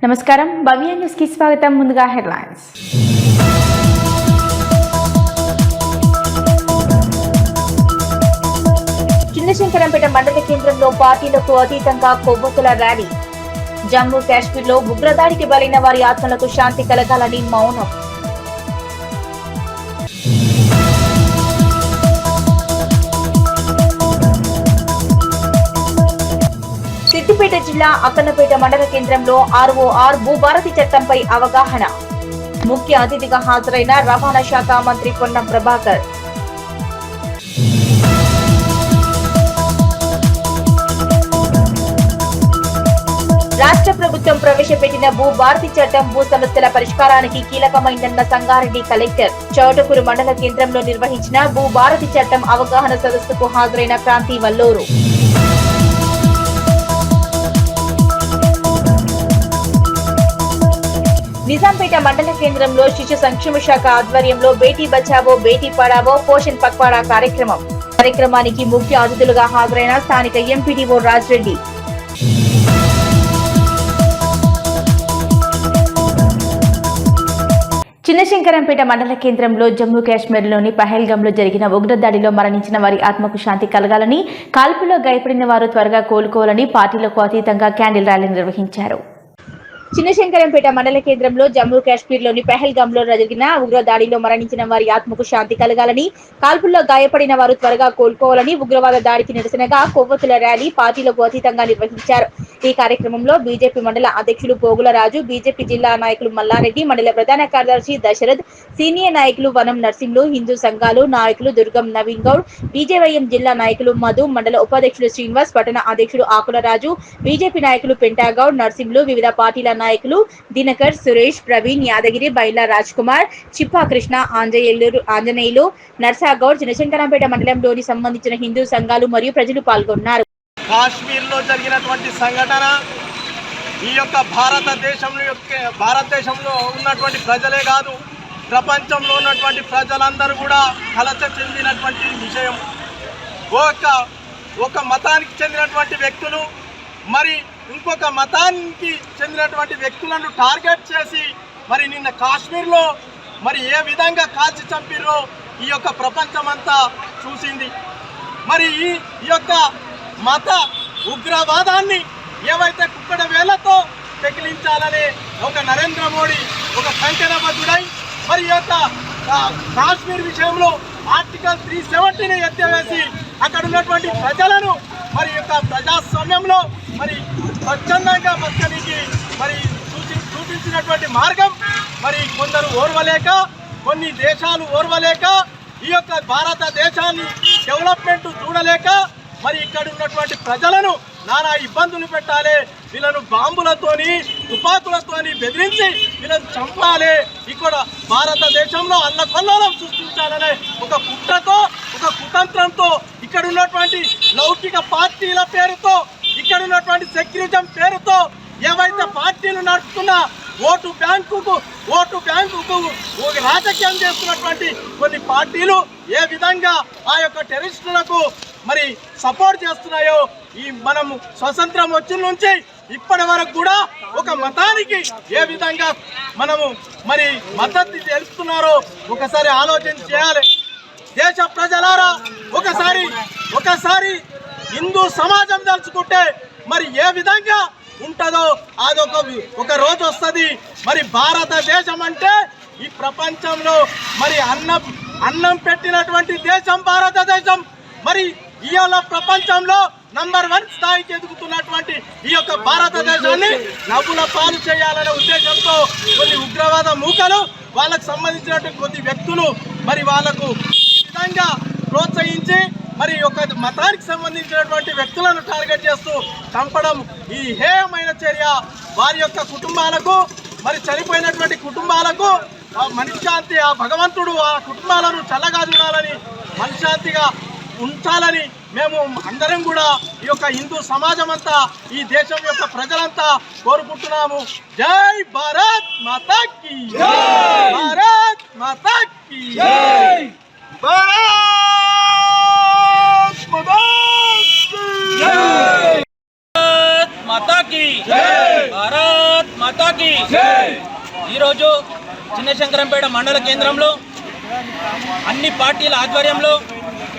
నమస్కారం, భవ్య న్యూస్ కి స్వాగతం. ముందుగా హెడ్లైన్స్. చిన్నశంకరంపేట మండల కేంద్రంలో పార్టీలకు అతీతంగా కొవ్వొత్తుల ర్యాలీ. జమ్మూ కాశ్మీర్లో ఉగ్రదాడికి బలైన వారి ఆత్మలకు శాంతి కలగాలని మౌనం. సిద్దిపేట జిల్లా అక్కన్నపేట మండల కేంద్రంలో ROR భూభారతి చట్టంపై అవగాహన. ముఖ్య అతిథిగా హాజరైన రవాణా శాఖ మంత్రి పొన్నం ప్రభాకర్. రాష్ట్ర ప్రభుత్వం ప్రవేశపెట్టిన భూభారతి చట్టం భూ సమస్యల పరిష్కారానికి కీలకమైందన్న సంగారెడ్డి కలెక్టర్. చౌటకూరు మండల కేంద్రంలో నిర్వహించిన భూభారతి చట్టం అవగాహన సదస్సుకు హాజరైన క్రాంతి వల్లూరు. నిజాంపేట మండల కేంద్రంలో శిశు సంక్షేమ శాఖ ఆధ్వర్యంలో బేటీ బచావో బేటీ పడావో పోషణ్ పక్వాడా కార్యక్రమానికి ముఖ్య అతిథులుగా హాజరైన స్థానిక ఎంపీడీఓ రాజ్రెడ్డి. చిన్నశంకరంపేట మండల కేంద్రంలో జమ్మూ కాశ్మీర్లోని పహల్గాంలో జరిగిన ఉగ్రదాడిలో మరణించిన వారి ఆత్మకు శాంతి కలగాలని, కాల్పులో గాయపడిన వారు త్వరగా కోలుకోవాలని పార్టీలకు అతీతంగా క్యాండిల్ ర్యాలీ నిర్వహించారు. చిన్నశంకరంపేట మండల కేంద్రంలో జమ్మూ కాశ్మీర్లోని పహల్గాంలో జరిగిన ఉగ్రదాడిలో మరణించిన వారి ఆత్మకు శాంతి కలగాలని, కాల్పుల్లో గాయపడిన వారు త్వరగా కోలుకోవాలని ఉగ్రవాద దాడికి నిరసనగా కొవ్వొత్తుల ర్యాలీ పార్టీలకు అతీతంగా నిర్వహించారు. ఈ కార్యక్రమంలో బీజేపీ మండల అధ్యక్షులు పోగులరాజు, బీజేపీ జిల్లా నాయకులు మల్లారెడ్డి, మండల ప్రధాన కార్యదర్శి దశరథ్, సీనియర్ నాయకులు వనం నర్సింహులు, హిందూ సంఘాలు నాయకులు దుర్గం నవీన్ గౌడ్, బీజేవైఎం జిల్లా నాయకులు మధు, మండల ఉపాధ్యక్షులు శ్రీనివాస్, పట్టణ అధ్యక్షుడు ఆకులరాజు, బీజేపీ నాయకులు పెంటాగౌడ్, నర్సింహులు, వివిధ పార్టీల నాయకులు దినకర్, సురేష్, ప్రవీణ్, యాదగిరి, బైలా రాజ్ కుమార్, చిప్పా కృష్ణ, ఆంజనేయులు, నర్సాగౌడ్, చిన్నశంకరంపేట మండలంలోని సంబంధించిన హిందూ సంఘాలు మరియు ప్రజలు పాల్గొన్నారు. కాశ్మీర్లో జరిగినటువంటి సంఘటన ఈ యొక్క భారతదేశంలో ఉన్నటువంటి ప్రజలే కాదు, ప్రపంచంలో ఉన్నటువంటి ప్రజలందరూ కూడా కలత చెందినటువంటి విషయం. ఒక మతానికి చెందినటువంటి వ్యక్తులు మరి ఇంకొక మతానికి చెందినటువంటి వ్యక్తులను టార్గెట్ చేసి మరి నిన్న కాశ్మీర్లో మరి ఏ విధంగా కాల్చి చంపిరో ఈ యొక్క ప్రపంచమంతా చూసింది. మరి ఈ యొక్క మత ఉగ్రవాదాన్ని ఏవైతే కుక్కడ వేళ్లతో పెకిలించాలని ఒక నరేంద్ర మోడీ ఒక కంకణబద్ధుడై మరి ఈ యొక్క కాశ్మీర్ విషయంలో ఆర్టికల్ 370ని ఎత్తివేసి అక్కడ ఉన్నటువంటి ప్రజలను మరి యొక్క ప్రజాస్వామ్యంలో మరి స్వచ్ఛందంగా బతకడానికి మరి చూపించినటువంటి మార్గం మరి కొందరు ఓర్వలేక, కొన్ని దేశాలు ఓర్వలేక, ఈ యొక్క భారతదేశాన్ని డెవలప్మెంట్ చూడలేక మరి ఇక్కడ ఉన్నటువంటి ప్రజలను నానా ఇబ్బందులు పెట్టాలి, వీళ్ళను బాంబులతోని తుపాకులతోని బెదిరించి వీళ్ళను చంపాలి, ఇక్కడ భారతదేశంలో అల్లకొల్లోలం సృష్టించాలనే ఒక కుట్రతో, ఒక కుతంత్రంతో ఇక్కడ ఉన్నటువంటి లౌకిక పార్టీల పేరుతో, ఇక్కడ ఉన్నటువంటి సెక్యులరిజం పేరుతో ఏవైతే పార్టీలు నడుపుతున్న ఓటు బ్యాంకుకు రాజకీయం చేస్తున్నటువంటి కొన్ని పార్టీలు ఏ విధంగా ఆ యొక్క టెర్రరిస్టులకు మరి సపోర్ట్ చేస్తున్నాయో, ఈ మనము స్వతంత్రం వచ్చిన నుంచి ఇప్పటి వరకు కూడా ఒక మతానికి ఏ విధంగా మనము మరి మద్దతు తెలుపుతున్నారో ఒకసారి ఆలోచన చేయాలి. దేశ ప్రజలారా ఒకసారి హిందూ సమాజం తలుచుకుంటే మరి ఏ విధంగా ఉంటుందో ఒక రోజు వస్తుంది. మరి భారతదేశం అంటే ఈ ప్రపంచంలో మరి అన్నం పెట్టినటువంటి దేశం భారతదేశం. మరి ఇవాళ ప్రపంచంలో నంబర్ 1 స్థాయికి ఎదుగుతున్నటువంటి ఈ యొక్క భారతదేశాన్ని నవ్వుల పాలు చేయాలనే ఉద్దేశంతో కొన్ని ఉగ్రవాద మూకలు, వాళ్ళకు సంబంధించినటువంటి కొద్ది వ్యక్తులు మరి వాళ్ళకు ఈ విధంగా ప్రోత్సహించి మరి ఒక మతానికి సంబంధించినటువంటి వ్యక్తులను టార్గెట్ చేస్తూ చంపడం ఈ హేయమైన చర్య. వారి యొక్క కుటుంబాలకు మరి చనిపోయినటువంటి కుటుంబాలకు మనశ్శాంతి, ఆ భగవంతుడు ఆ కుటుంబాలను చల్లగా చూడాలని, మనశ్శాంతిగా ఉంచాలని మేము అందరం కూడా ఈ యొక్క హిందూ సమాజం అంతా, ఈ దేశం యొక్క ప్రజలంతా కోరుకుంటున్నాము. జై భారత్ మాతా కీ జై, భారత్ మాతా కీ జై, భారత్ మాతా కీ జై, భారత్ మాతాకి ఈరోజు చిన్నశంకరంపేట మండల కేంద్రంలో అన్ని పార్టీల ఆధ్వర్యంలో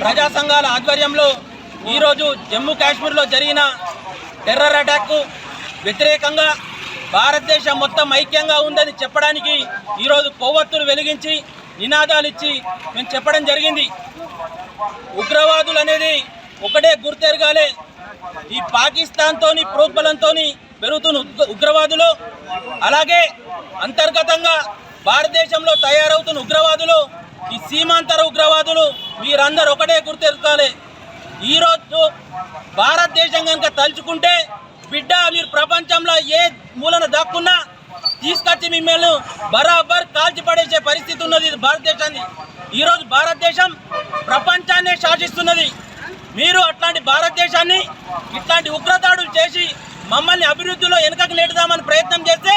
ప్రజా సంఘాల ఆధ్వర్యంలో ఈరోజు జమ్మూ కాశ్మీర్లో జరిగిన టెర్రర్ అటాక్కు వ్యతిరేకంగా భారతదేశం మొత్తం ఐక్యంగా ఉందని చెప్పడానికి ఈరోజు కొవ్వొత్తులు వెలిగించి నినాదాలు ఇచ్చి మేము చెప్పడం జరిగింది. ఉగ్రవాదులు అనేది ఒకటే గుర్తెరగాలే. ఈ పాకిస్తాన్తోని ప్రోద్బలంతోని పెరుగుతున్న ఉగ్రవాదులు, అలాగే అంతర్గతంగా భారతదేశంలో తయారవుతున్న ఉగ్రవాదులు, ఈ సీమాంతర ఉగ్రవాదులు, మీరందరూ ఒకటే గుర్తెరగాలి. ఈరోజు భారతదేశం కనుక తలుచుకుంటే బిడ్డ మీరు ప్రపంచంలో ఏ మూలన దాక్కున్నా తీసుకొచ్చి మిమ్మల్ని బరాబర్ కాల్చిపడేసే పరిస్థితి ఉన్నది భారతదేశాన్ని. ఈరోజు భారతదేశం ప్రపంచాన్నే శాసిస్తున్నది. మీరు అట్లాంటి భారతదేశాన్ని ఇట్లాంటి ఉగ్రదాడులు చేసి మమ్మల్ని అభివృద్ధిలో వెనుకకు నెట్టుదామని ప్రయత్నం చేస్తే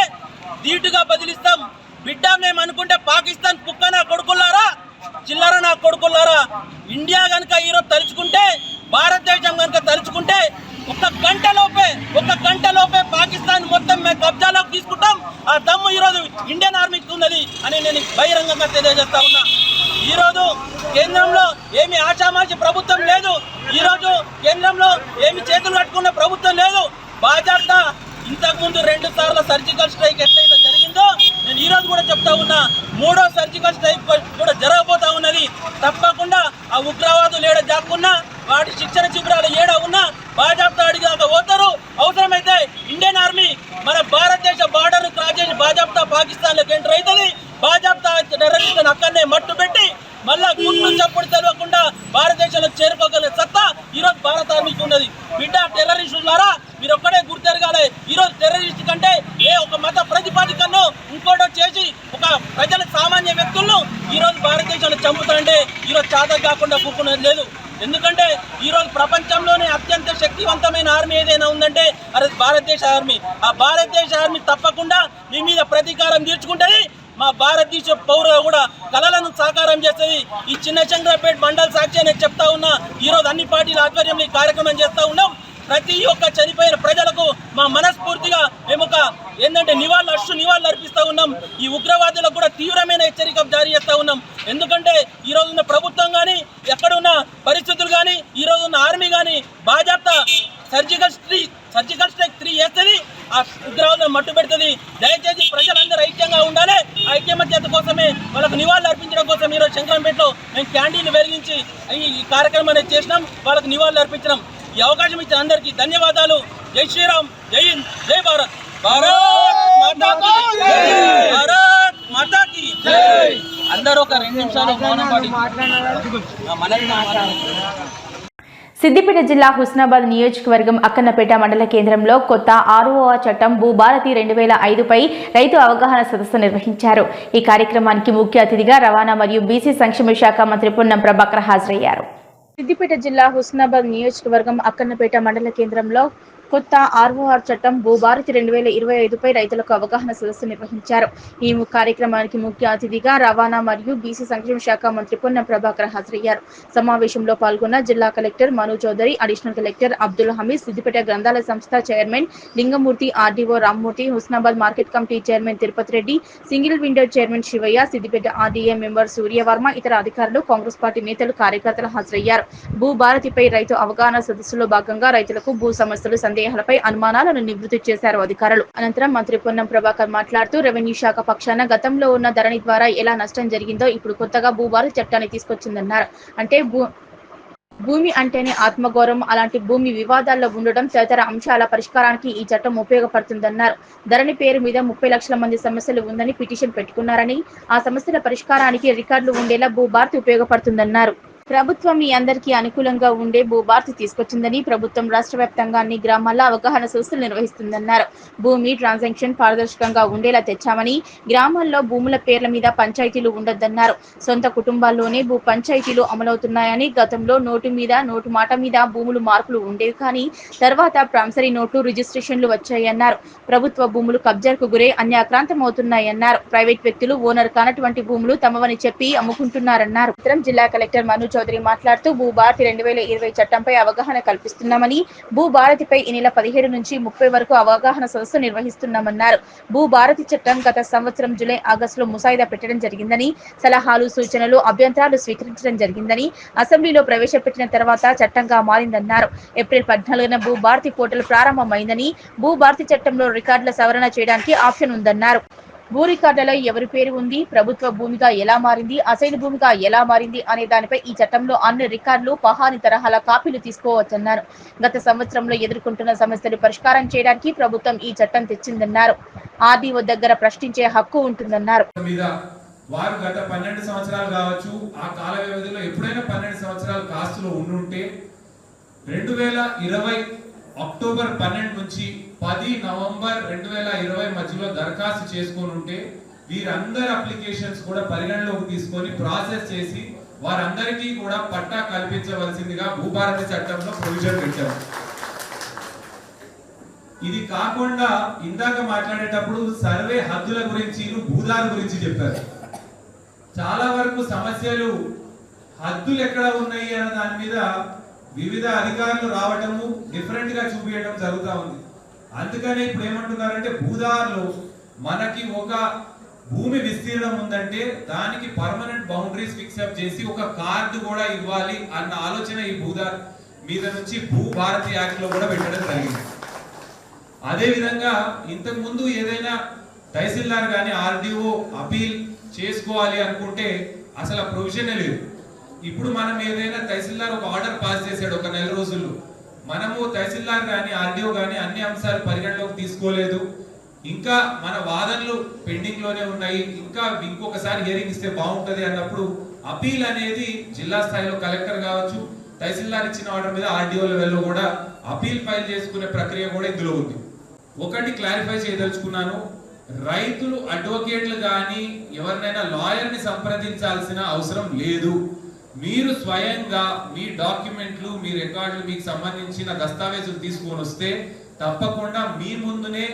ధీటుగా బదిలిస్తాం. బిడ్డ మేము అనుకుంటే పాకిస్తాన్ కుక్క నా కొడుకులారా, చిల్లర నా కొడుకులారా, ఇండియా కనుక ఈరోజు తలుచుకుంటే, భారతదేశం కనుక తలుచుకుంటే ఒక గంట లోపే పాకిస్తాన్ మొత్తం మేము కబ్జాలోకి తీసుకుంటాం. ఆ దమ్ము ఈరోజు ఇండియన్ ఆర్మీకి ఉన్నది అని నేను బహిరంగంగా తెలియజేస్తా ఉన్నా. ఈరోజు కేంద్రంలో ఏమి ఆషామాషి ప్రభుత్వం లేదు. ఈరోజు కేంద్రంలో ఏమి చేతులు కట్టుకున్న ప్రభుత్వం లేదు. బాజాప్తా ఇంతకుముందు 2 సార్లు సర్జికల్ స్ట్రైక్ ఎట్లయితే జరిగిందో, నేను ఈరోజు కూడా చెప్తా ఉన్నా, 3వ సర్జికల్ స్ట్రైక్ కూడా జరగబోతా ఉన్నది. తప్పకుండా ఆ ఉగ్రవాదులు ఏడ దాక్కున్నా, వాటి శిక్షణ శిబిరాలు ఏడ ఉన్నా బాజాప్తా అడిగాక పోతారు. అవసరమైతే ఇండియన్ ఆర్మీ మన భారతదేశ బార్డర్ క్రాస్ చేసి బాజాప్తా పాకిస్తాన్లోకి ఎంటర్ అవుతుంది. బాజాప్తా టెర్రరిస్టులను అక్కడనే మట్టు పెట్టి మళ్ళా గుండు చప్పుడు తెలియకుండా భారతదేశంలో చేరుకోగలిగే సత్తా ఈరోజు భారత ఆర్మీకి ఉన్నది. బిడ్డ టెర్రరిస్టులారా, మీరు ఒక్కడే గుర్తెరగాలి. ఈరోజు టెర్రరిస్ట్ కంటే ఒక మత ప్రతిపాదికను ఇంకోటో చేసి ఒక ప్రజల సామాన్య వ్యక్తులను ఈరోజు భారతదేశంలో చంపుతారంటే ఈరోజు చాతకు కాకుండా కూర్చున్నది లేదు. ఎందుకంటే ఈరోజు ప్రపంచంలోనే అత్యంత శక్తివంతమైన ఆర్మీ ఏదైనా ఉందంటే అది భారతదేశ ఆర్మీ. ఆ భారతదేశ ఆర్మీ తప్పకుండా మీ మీద ప్రతీకారం తీర్చుకుంటుంది. మా భారతదేశ పౌరులు కూడా కళలను సాకారం చేస్తుంది. ఈ చిన్నశంకరంపేట మండల సాక్షి అనేది చెప్తా ఉన్నా. ఈరోజు అన్ని పార్టీల ఆధ్వర్యంలో ఈ కార్యక్రమం చేస్తూ ఉన్నాం. ప్రతి ఒక్క చనిపోయిన ప్రజలకు మా మనస్ఫూర్తిగా మేము ఏంటంటే నివాళులు అర్పిస్తూ ఉన్నాం. ఈ ఉగ్రవాదులకు కూడా తీవ్రమైన హెచ్చరిక జారీ చేస్తూ ఉన్నాం. ఎందుకంటే ఈరోజు ఉన్న ప్రభుత్వం కానీ, ఎక్కడున్న పరిస్థితులు కానీ, ఈరోజు ఉన్న ఆర్మీ కానీ బాజాప్తా సర్జికల్ స్ట్రైక్ 3 చేస్తుంది. ఆ ఉగ్రవాదులను మట్టు పెడుతుంది. దయచేసి ప్రజలందరూ ఐక్యంగా ఉండాలి. ఆ ఐక్యమత్యత కోసమే వాళ్ళకు నివాళులు అర్పించడం కోసం ఈరోజు శంకరంపేటలో మేము క్యాంటీన్లు వెలిగించి ఈ కార్యక్రమాన్ని చేసినాం. వాళ్ళకు నివాళులు అర్పించడం. ఈ అవకాశం ఇచ్చిన అందరికీ ధన్యవాదాలు. జై శ్రీరామ్, జై హింద్, జై భారత్. భారత్ మాతాకి అందరూ ఒక 2 నిమిషాలు మౌనం పాడి సిద్దిపేట జిల్లా హుస్నాబాద్ నియోజకవర్గం అక్కన్నపేట మండల కేంద్రంలో కొత్త 6వ చట్టం భూభారతి 2005పై రైతు అవగాహన సదస్సు నిర్వహించారు. ఈ కార్యక్రమానికి ముఖ్య అతిథిగా రవాణా మరియు బీసీ సంక్షేమ శాఖ మంత్రి పొన్నం ప్రభాకర్ హాజరయ్యారు. సిద్దిపేట జిల్లా హుస్నాబాద్ నియోజకవర్గం అక్కన్నపేట మండల కేంద్రంలో కొత్త ఆర్ఓఆర్ చట్టం భూభారతి 2025పై రైతులకు అవగాహన సదస్సు నిర్వహించారు. ఈ కార్యక్రమానికి ముఖ్య అతిథిగా రవాణా మరియు బీసీ సంక్షేమ శాఖ మంత్రి పొన్నం ప్రభాకర్ హాజరయ్యారు. సమావేశంలో పాల్గొన్న జిల్లా కలెక్టర్ మను చౌదరి, అడిషనల్ కలెక్టర్ అబ్దుల్ హమీద్, సిద్దిపేట గ్రంథాలయ సంస్థ chairman Lingamurthy, RDO Rammurthy, Husnabad market committee chairman Tirupati Reddy, single window chairman Shivayya, Siddipet RDA member Surya Varma, ఇతర అధికారులు, కాంగ్రెస్ పార్టీ నేతలు, కార్యకర్తలు హాజరయ్యారు. భూభారతిపై రైతు అవగాహన సదస్సులో భాగంగా రైతులకు భూ సమస్యలు, సందేహాలపై అనుమానాలను నివృత్తి చేశారు అధికారులు. అనంతరం మంత్రి పొన్నం ప్రభాకర్ మాట్లాడుతూ రెవెన్యూ శాఖ పక్షాన గతంలో ఉన్న ధరణి ద్వారా ఎలా నష్టం జరిగిందో ఇప్పుడు కొత్తగా భూభారతి చట్టాన్ని తీసుకొచ్చిందన్నారు. అంటే భూమి అంటేనే ఆత్మగౌరవం, అలాంటి భూమి వివాదాల్లో ఉండడం తదితర అంశాల పరిష్కారానికి ఈ చట్టం ఉపయోగపడుతుందన్నారు. ధరణి పేరు మీద 30 లక్షల మంది సమస్యలు ఉందని పిటిషన్ పెట్టుకున్నారని, ఆ సమస్యల పరిష్కారానికి రికార్డులు ఉండేలా భూభారతి ఉపయోగపడుతుందన్నారు. ప్రభుత్వం మీ అందరికీ అనుకూలంగా ఉండే భూభారతి తీసుకొచ్చిందని, ప్రభుత్వం రాష్ట్ర వ్యాప్తంగా అన్ని గ్రామాల్లో అవగాహన సదస్సులు నిర్వహిస్తుందన్నారు. భూమి ట్రాన్సాక్షన్ పారదర్శకంగా ఉండేలా తెచ్చామని, గ్రామాల్లో భూముల పేర్ల మీద పంచాయతీలు ఉండొద్దన్నారు. సొంత కుటుంబాల్లోనే భూ పంచాయతీలు అమలవుతున్నాయని, గతంలో నోటు మాట మీద భూములు మార్పులు ఉండేవి కానీ తర్వాత ప్రామిసరీ నోట్లు, రిజిస్ట్రేషన్లు వచ్చాయన్నారు. ప్రభుత్వ భూములు కబ్జాకు గురై అన్యాక్రాంతమవుతున్నాయన్నారు. ప్రైవేట్ వ్యక్తులు ఓనర్ కానటువంటి భూములు తమవని చెప్పి అమ్ముకుంటున్నారన్నారు. జిల్లా కలెక్టర్ మను చౌదరి మాట్లాడుతూ భూభారతి 2020 చట్టంపై అవగాహన కల్పిస్తున్నామని, భూభారతిపై ఈ నెల 17 నుంచి 30 వరకు అవగాహన సదస్సు నిర్వహిస్తున్నామన్నారు. భూభారతి చట్టం గత సంవత్సరం జూలై, ఆగస్టులో ముసాయిదా పెట్టడం జరిగిందని, సలహాలు, సూచనలు, అభ్యంతరాలు స్వీకరించడం జరిగిందని, అసెంబ్లీలో ప్రవేశపెట్టిన తర్వాత చట్టంగా మారిందన్నారు. ఏప్రిల్ 14న భూభారతి పోర్టల్ ప్రారంభమైందని, భూభారతి చట్టంలో రికార్డుల సవరణ చేయడానికి ఆప్షన్ ఉందన్నారు. భూ రికార్డులలో ఎవరి పేరు ఉంది, ప్రభుత్వ భూమిగా ఎలా మారింది, అసైన్ భూమిగా ఎలా మారింది అనే దానిపై ఈ చట్టంలో అన్ని రికార్డులు, పహాని తరహాల కాపీలు తీసుకోవచ్చన్నారు. గత సంవత్సరంలో ఎదుర్కొంటున్న సమస్యలు పరిష్కారం చేయడానికి ప్రభుత్వం ఈ చట్టం తెచ్చిందన్నారు. ఆర్డీఓ దగ్గర ప్రశ్నించే హక్కు ఉంటుందన్నారు. వారు గత 12 సంవత్సరాలు కావచ్చు, ఆ కాల వ్యవధిలో ఎప్పుడైనా 12 సంవత్సరాలు కాస్తులో ఉండుంటే 2020 అక్టోబర్ 12 నుంచి 10 నవంబర్ 2020 మధ్యలో దరఖాస్తు చేసుకొని ఉంటే వీరందరి అప్లికేషన్స్ కూడా పరిగణలోకి తీసుకొని ప్రాసెస్ చేసి వారందరికీ కూడా పట్టా కల్పించవలసిందిగా భూభారతి చట్టంలో ప్రొవిజన్ పెట్టారు. ఇది కాకుండా ఇందాక మాట్లాడేటప్పుడు సర్వే హద్దుల గురించి, భూదారు గురించి చెప్పారు. చాలా వరకు సమస్యలు హద్దులు ఎక్కడ ఉన్నాయి అన్న దాని మీద వివిధ అధికారులు రావటము, డిఫరెంట్ గా చూపించడం జరుగుతూ ఉంది. అందుకని ఇప్పుడు ఏమంటున్నారంటే భూదారులు మనకి ఒక భూమి విస్తీర్ణం ఉందంటే దానికి పర్మనెంట్ బౌండరీస్ ఫిక్స్ అప్ చేసి ఒక కార్డు కూడా ఇవ్వాలి అన్న ఆలోచన ఈ భూదార్ మీద నుంచి భూభారతి యాక్ట్ లో కూడా పెట్టడం జరిగింది. అదే విధంగా ఇంతకు ముందు ఏదైనా తహసీల్దార్ గాని ఆర్డీఓ అపీల్ చేసుకోవాలి అనుకుంటే అసలు ఆ ప్రొవిజన్ లేదు. ఇప్పుడు మనం ఏదైనా తహసీల్దార్ ఒక ఆర్డర్ పాస్ చేశాడు ఒక నెల రోజుల్లో, మనము తహసీల్దార్ గాని ఆర్డీఓ గాని అన్ని అంశాలు పరిగణలోకి తీసుకోలేదు, ఇంకా మన వాదనలు పెండింగ్ లోనే ఉన్నాయి, ఇంకా ఇంకొకసారి హియరింగ్ ఇస్తే బాగుంటది అన్నప్పుడు అపీల్ అనేది జిల్లా స్థాయిలో కలెక్టర్ కావచ్చు, తహసీల్దార్ ఇచ్చిన ఆర్డర్ మీద ఆర్డీఓ లెవెల్లో కూడా అపీల్ ఫైల్ చేసుకునే ప్రక్రియ కూడా ఇందులో ఉంది. ఒకటి క్లారిఫై చేయదలుచుకున్నాను, రైతులు అడ్వకేట్లు కానీ ఎవరినైనా లాయర్ ని సంప్రదించాల్సిన అవసరం లేదు. మీరు స్వయంగా మీ డాక్యుమెంట్లు, మీ రికార్డులు, మీకు సంబంధించిన దస్తావేజులు తీసుకొని వస్తే తప్పకుండా మీ ముందునే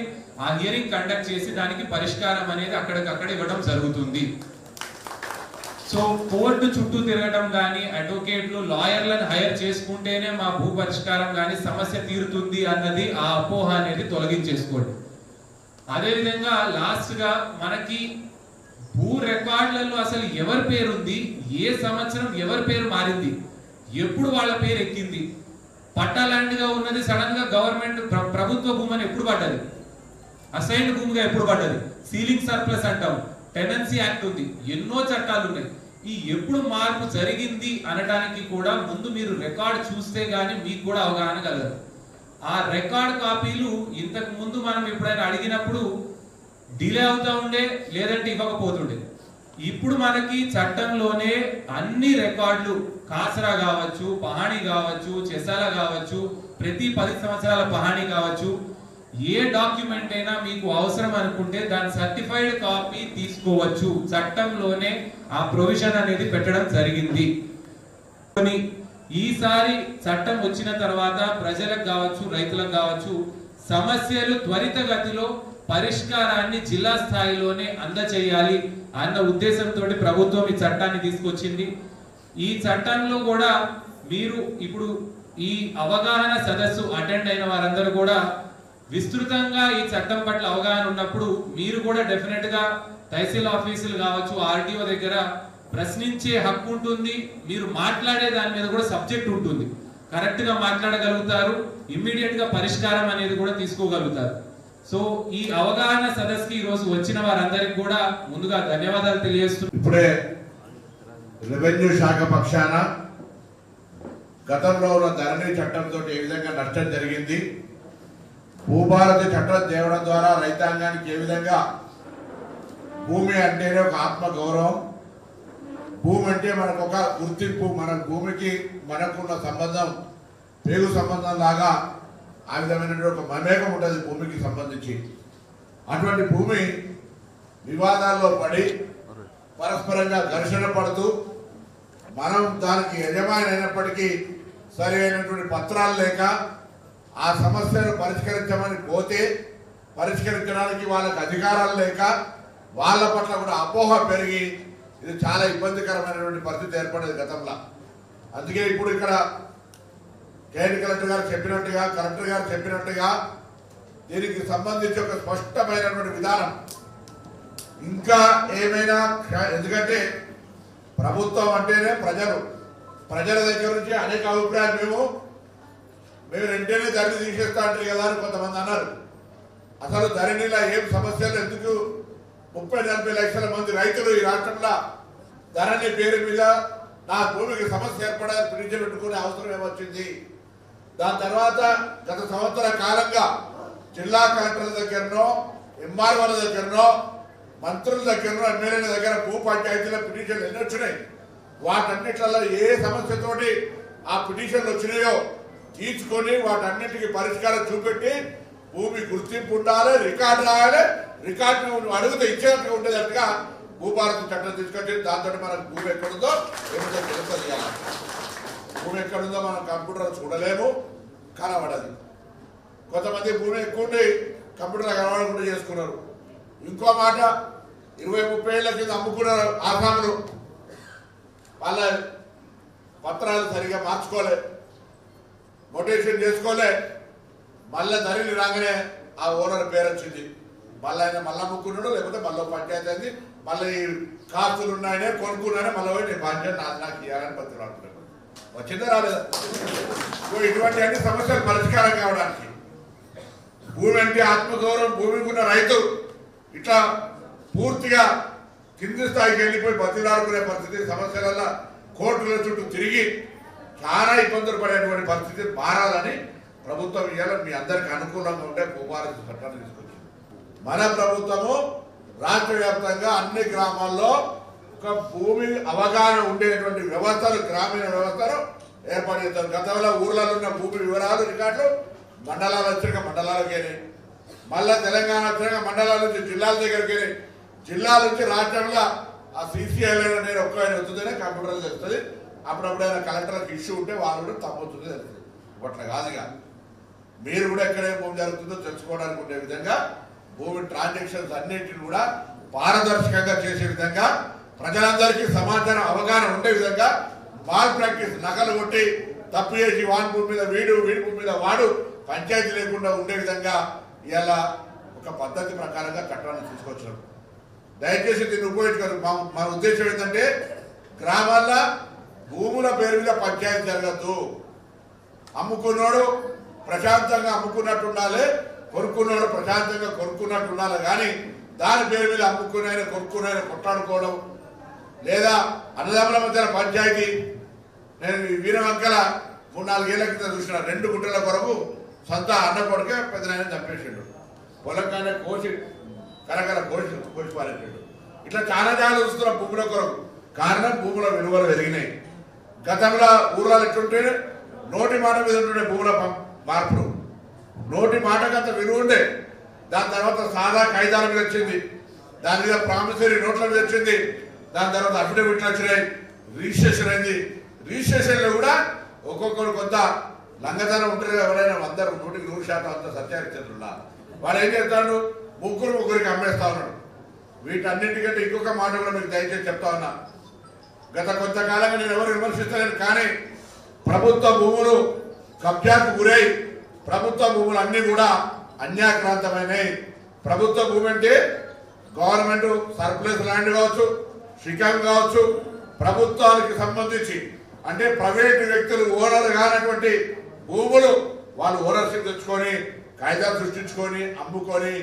ఆ హియరింగ్ కండక్ట్ చేసి దానికి పరిష్కారం అనేది అక్కడికక్కడ ఇవ్వడం జరుగుతుంది. సో కోర్టు చుట్టూ తిరగడం కానీ, అడ్వకేట్లు లాయర్లను హైర్ చేసుకుంటేనే మా భూ పరిష్కారం కానీ సమస్య తీరుతుంది అన్నది ఆ అపోహ అనేది తొలగించేసుకోండి. అదేవిధంగా లాస్ట్ గా మనకి భూ రికార్డులలో అసలు ఎవరి పేరు ఉంది, ఏ సంవత్సరం ఎవరి పేరు మారింది, ఎప్పుడు వాళ్ళ పేరు ఎక్కింది, పట్టా ల్యాండ్ గా ఉన్నది సడన్ గా గవర్నమెంట్ ప్రభుత్వ భూమి అని ఎప్పుడు పడ్డది, అసైన్ భూమిగా ఎప్పుడు పడ్డది, సీలింగ్ సర్ప్లస్ అంటాం, టెనెన్సీ యాక్ట్ ఉంది, ఎన్నో చట్టాలు ఉన్నాయి. ఈ ఎప్పుడు మార్పు జరిగింది అనడానికి కూడా ముందు మీరు రికార్డు చూస్తే గానీ మీకు కూడా అవగాహన కలగదు. ఆ రికార్డ్ కాపీలు ఇంతకు ముందు మనం ఎప్పుడైనా అడిగినప్పుడు డిలే అవుతా ఉండే, లేదంటే ఇవ్వకపోతుండే. ఇప్పుడు మనకి చట్టంలోనే అన్ని రికార్డులు, కాసరా కావచ్చు, పహాణి కావచ్చు, చెసాల కావచ్చు, ప్రతి 10 సంవత్సరాల పహాణి కావచ్చు, ఏ డాక్యుమెంట్ అయినా మీకు అవసరం అనుకుంటే దాని సర్టిఫైడ్ కాపీ తీసుకోవచ్చు. చట్టంలోనే ఆ ప్రొవిజన్ అనేది పెట్టడం జరిగింది. ఈసారి చట్టం వచ్చిన తర్వాత ప్రజలకు కావచ్చు, రైతులకు కావచ్చు, సమస్యలు త్వరితగతిలో పరిష్కారాన్ని జిల్లా స్థాయిలోనే అందచేయాలి అన్న ఉద్దేశంతో ప్రభుత్వం ఈ చట్టాన్ని తీసుకొచ్చింది. ఈ చట్టంలో కూడా మీరు ఇప్పుడు ఈ అవగాహన సదస్సు అటెండ్ అయిన వారందరూ కూడా విస్తృతంగా ఈ చట్టం పట్ల అవగాహన ఉన్నప్పుడు మీరు కూడా డెఫినెట్ గా తహసీల్ ఆఫీసులు కావచ్చు, ఆర్డీఓ దగ్గర ప్రశ్నించే హక్కు ఉంటుంది. మీరు మాట్లాడే దాని మీద కూడా సబ్జెక్ట్ ఉంటుంది, కరెక్ట్ గా మాట్లాడగలుగుతారు, ఇమ్మీడియట్ గా పరిష్కారం అనేది కూడా తీసుకోగలుగుతారు. సో ఈ అవగాహన సదస్సుకి ఈ రోజు వచ్చిన వారందరికి కూడా ముందుగా ధన్యవాదాలు తెలియజేస్తున్నాను. ఇప్పుడే రెవెన్యూ శాఖ పక్షాన గతంలో ఉన్న ధరణి చట్టంతో ఏ విధంగా నష్టం జరిగింది, భూభారతి చట్టం తేవడం ద్వారా రైతాంగానికి ఏ విధంగా భూమి అంటేనే ఒక ఆత్మ గౌరవం, భూమి అంటే మనకు ఒక గుర్తింపు, మన భూమికి మనకున్న సంబంధం పేగు సంబంధం లాగా ఆ విధమైనటువంటి ఒక మమేకం ఉంటుంది భూమికి సంబంధించి. అటువంటి భూమి వివాదాల్లో పడి పరస్పరంగా ఘర్షణ పడుతూ మనం దానికి యజమాని అయినప్పటికీ సరి అయినటువంటి పత్రాలు లేక ఆ సమస్యను పరిష్కరించమని పోతే పరిష్కరించడానికి వాళ్ళకి అధికారాలు లేక వాళ్ళ పట్ల కూడా అపోహ పెరిగి ఇది చాలా ఇబ్బందికరమైనటువంటి పరిస్థితి ఏర్పడేది గతంలో. అందుకే ఇప్పుడు ఇక్కడ కేంద్ర కలెక్టర్ గారు చెప్పినట్టుగా, కలెక్టర్ గారు చెప్పినట్టుగా దీనికి సంబంధించి ఒక స్పష్టమైనటువంటి విధానం ఇంకా ఏమైనా, ఎందుకంటే ప్రభుత్వం అంటేనే ప్రజల దగ్గర నుంచి అనేక అభిప్రాయాలు మేము వెంటనే ధరణి తీసేస్తా అంటారు కదా అని కొంతమంది అన్నారు. అసలు ధరణిలో ఏం సమస్యలు, ఎందుకు 30-40 లక్షల మంది రైతులు ఈ రాష్ట్రంలో ధరణి పేరు మీద నా భూమికి సమస్య ఏర్పడాలని పిటిషన్ పెట్టుకునే అవసరం ఏమొచ్చింది? దాని తర్వాత గత సంవత్సర కాలంగా జిల్లా కలెక్టర్ల దగ్గరనో, ఎంఆర్ఓల దగ్గరనో, మంత్రుల దగ్గరనో, ఎమ్మెల్యేల దగ్గర భూ పంచాయతీల పిటిషన్లు ఎన్ని వచ్చినాయి? వాటన్నిట్లలో ఏ సమస్యతోటి ఆ పిటిషన్లు వచ్చినాయో తీసుకొని వాటన్నిటికీ పరిష్కారం చూపెట్టి భూమి గుర్తింపు ఉండాలి, రికార్డు రాయాలి, రికార్డు అడిగితే ఇచ్చేటట్టుగా ఉండేటట్టుగా భూభారతి చట్టం తీసుకొచ్చి దాంతో మనకు భూమి ఎక్కడుందో ఏమిటో తెలుస్తుంది. భూమి ఎక్కడుందో మనం కంప్యూటర్ చూడలేము, కనబడదు. కొంతమంది భూమి ఎక్కువ ఉండి కంప్యూటర్ కనబడకుండా చేసుకున్నారు. ఇంకో మాట, 20-30 ఏళ్ల కింద అమ్ముకున్నారు ఆసాములు, వాళ్ళ పత్రాలు సరిగా మార్చుకోలే, మొటేషన్ చేసుకోలే, మళ్ళీ ధరలు రాగానే ఆ ఓనర్ పేరు వచ్చింది. మళ్ళీ ఆయన మళ్ళీ అమ్ముకున్నాడు, లేకపోతే మళ్ళీ పంచాయతీ అయింది, మళ్ళీ కాస్తులు ఉన్నాయనే కొనుక్కున్నానే మళ్ళీ పోయి నేను బాధ్యత నాకు ఇవ్వాలని పత్రాలు వచ్చిందా రాలేదా? ఇటువంటి అన్ని సమస్యలు పరిష్కారం కావడానికి భూమి అంటే ఆత్మగౌరవం, భూమికి ఉన్న రైతు ఇట్లా పూర్తిగా కింది స్థాయికి వెళ్ళిపోయి బతిలాడుకునే పరిస్థితి, సమస్యల కోర్టుల చుట్టూ తిరిగి చాలా ఇబ్బందులు పడేటువంటి పరిస్థితి మారాలని ప్రభుత్వం ఇవాళ మీ అందరికి అనుకూలంగా ఉండే భూభారతి చట్టాన్ని తీసుకొచ్చింది. మన ప్రభుత్వము రాష్ట్ర వ్యాప్తంగా అన్ని గ్రామాల్లో ఒక భూమి అవగాహన ఉండేటువంటి వ్యవస్థలు, గ్రామీణ వ్యవస్థను ఏర్పాటు చేస్తారు. గతంలో ఊర్లలో ఉన్న భూమి వివరాలు, రికార్డులు మండలాలు వచ్చాక మండలాలకు వెళ్ళి, మళ్ళా తెలంగాణ వచ్చాక మండలాల నుంచి జిల్లాల దగ్గరికి వెళ్ళి, జిల్లాల నుంచి రాష్ట్రంలో ఆ CCI అనేది ఒక్క ఆయన వస్తుందనే కంప్యూటర్లు తెలుస్తుంది. అప్పుడప్పుడు ఆయన కలెక్టర్లకు ఇష్యూ ఉంటే వాళ్ళు కూడా తప్పవుతుంది తెలుస్తుంది. అట్లా కాదుగా మీరు కూడా ఎక్కడ భూమి జరుగుతుందో తెలుసుకోవడానికి ఉండే విధంగా భూమి ట్రాన్సాక్షన్స్ అన్నింటిని కూడా పారదర్శకంగా చేసే విధంగా, ప్రజలందరికీ సమాచారం అవగాహన ఉండే విధంగా, మాల్ ప్రాక్టీస్ నకలు కొట్టి తప్పు చేసి వాని భూమి మీద వీడి భూమి మీద వాడు పంచాయతీ లేకుండా ఉండే విధంగా ఇలా ఒక పద్ధతి ప్రకారంగా చట్టాన్ని తీసుకొచ్చినాం. దయచేసి దీన్ని ఉపయోగించుకోరు. మన ఉద్దేశం ఏంటంటే గ్రామాల్లో భూముల పేరు మీద పంచాయతీ జరగద్దు. అమ్ముకున్నాడు ప్రశాంతంగా అమ్ముకున్నట్టు ఉండాలి, కొనుక్కున్నాడు ప్రశాంతంగా కొనుక్కున్నట్టు ఉండాలి. కానీ దాని పేరు మీద అమ్ముకున్నాయని కొనుక్కున్నాయని కొట్లాడుకోవడం, లేదా అన్నదమ్ముల మధ్య పంచాయతీ. నేను వీరవంకల 3-4 ఏళ్ల కింద చూసిన 2 గుంటల కొరకు సొంత అన్న కొడుకే పెద్దనాయన చంపేసిండు, పొలంగానే కోసి కరకర కోసి పారేసాడు. ఇట్లా చాలా చూస్తున్నాం భూముల కొరకు. కారణం భూముల విలువలు పెరిగినాయి. గతంలో ఊర్లలో ఎట్లుంటే నోటి మాట మీద ఉంటుండే భూముల మార్పులు, నోటి మాటకు అంత విలువ ఉండే. దాని తర్వాత సాదా కాగితాల మీద వచ్చింది, దాని మీద ప్రామిసరీ నోట్ల మీద వచ్చింది, దాని తర్వాత అఫిడవిట్లు వచ్చినాయి, రిజిస్ట్రేషన్ అయింది. రిజిస్ట్రేషన్లో కూడా ఒక్కొక్కరు కొంత లంగతనం ఉంటుంది. ఎవరైనా అందరూ 100% అంత సత్యాచంద్రులా వాడు ఏం చేస్తాడు, ముగ్గురికి అమ్మేస్తా ఉన్నాడు. వీటన్నింటికంటే ఇంకొక మాట కూడా మీకు దయచేసి చెప్తా ఉన్నా. గత కొంతకాలంగా నేను ఎవరు విమర్శిస్తలేను, కానీ ప్రభుత్వ భూములు కబ్జాకు గురై ప్రభుత్వ భూములు అన్ని కూడా అన్యాక్రాంతమైనవి. ప్రభుత్వ భూమి అంటే గవర్నమెంట్ సర్ప్లస్ ల్యాండ్ కావచ్చు, శిఖం కావచ్చు, ప్రభుత్వానికి సంబంధించి అంటే ప్రైవేటు వ్యక్తులు ఓనర్ కానటువంటి భూములు వాళ్ళు ఓనర్షిప్ తెచ్చుకొని కాగితాలు సృష్టించుకొని అమ్ముకొని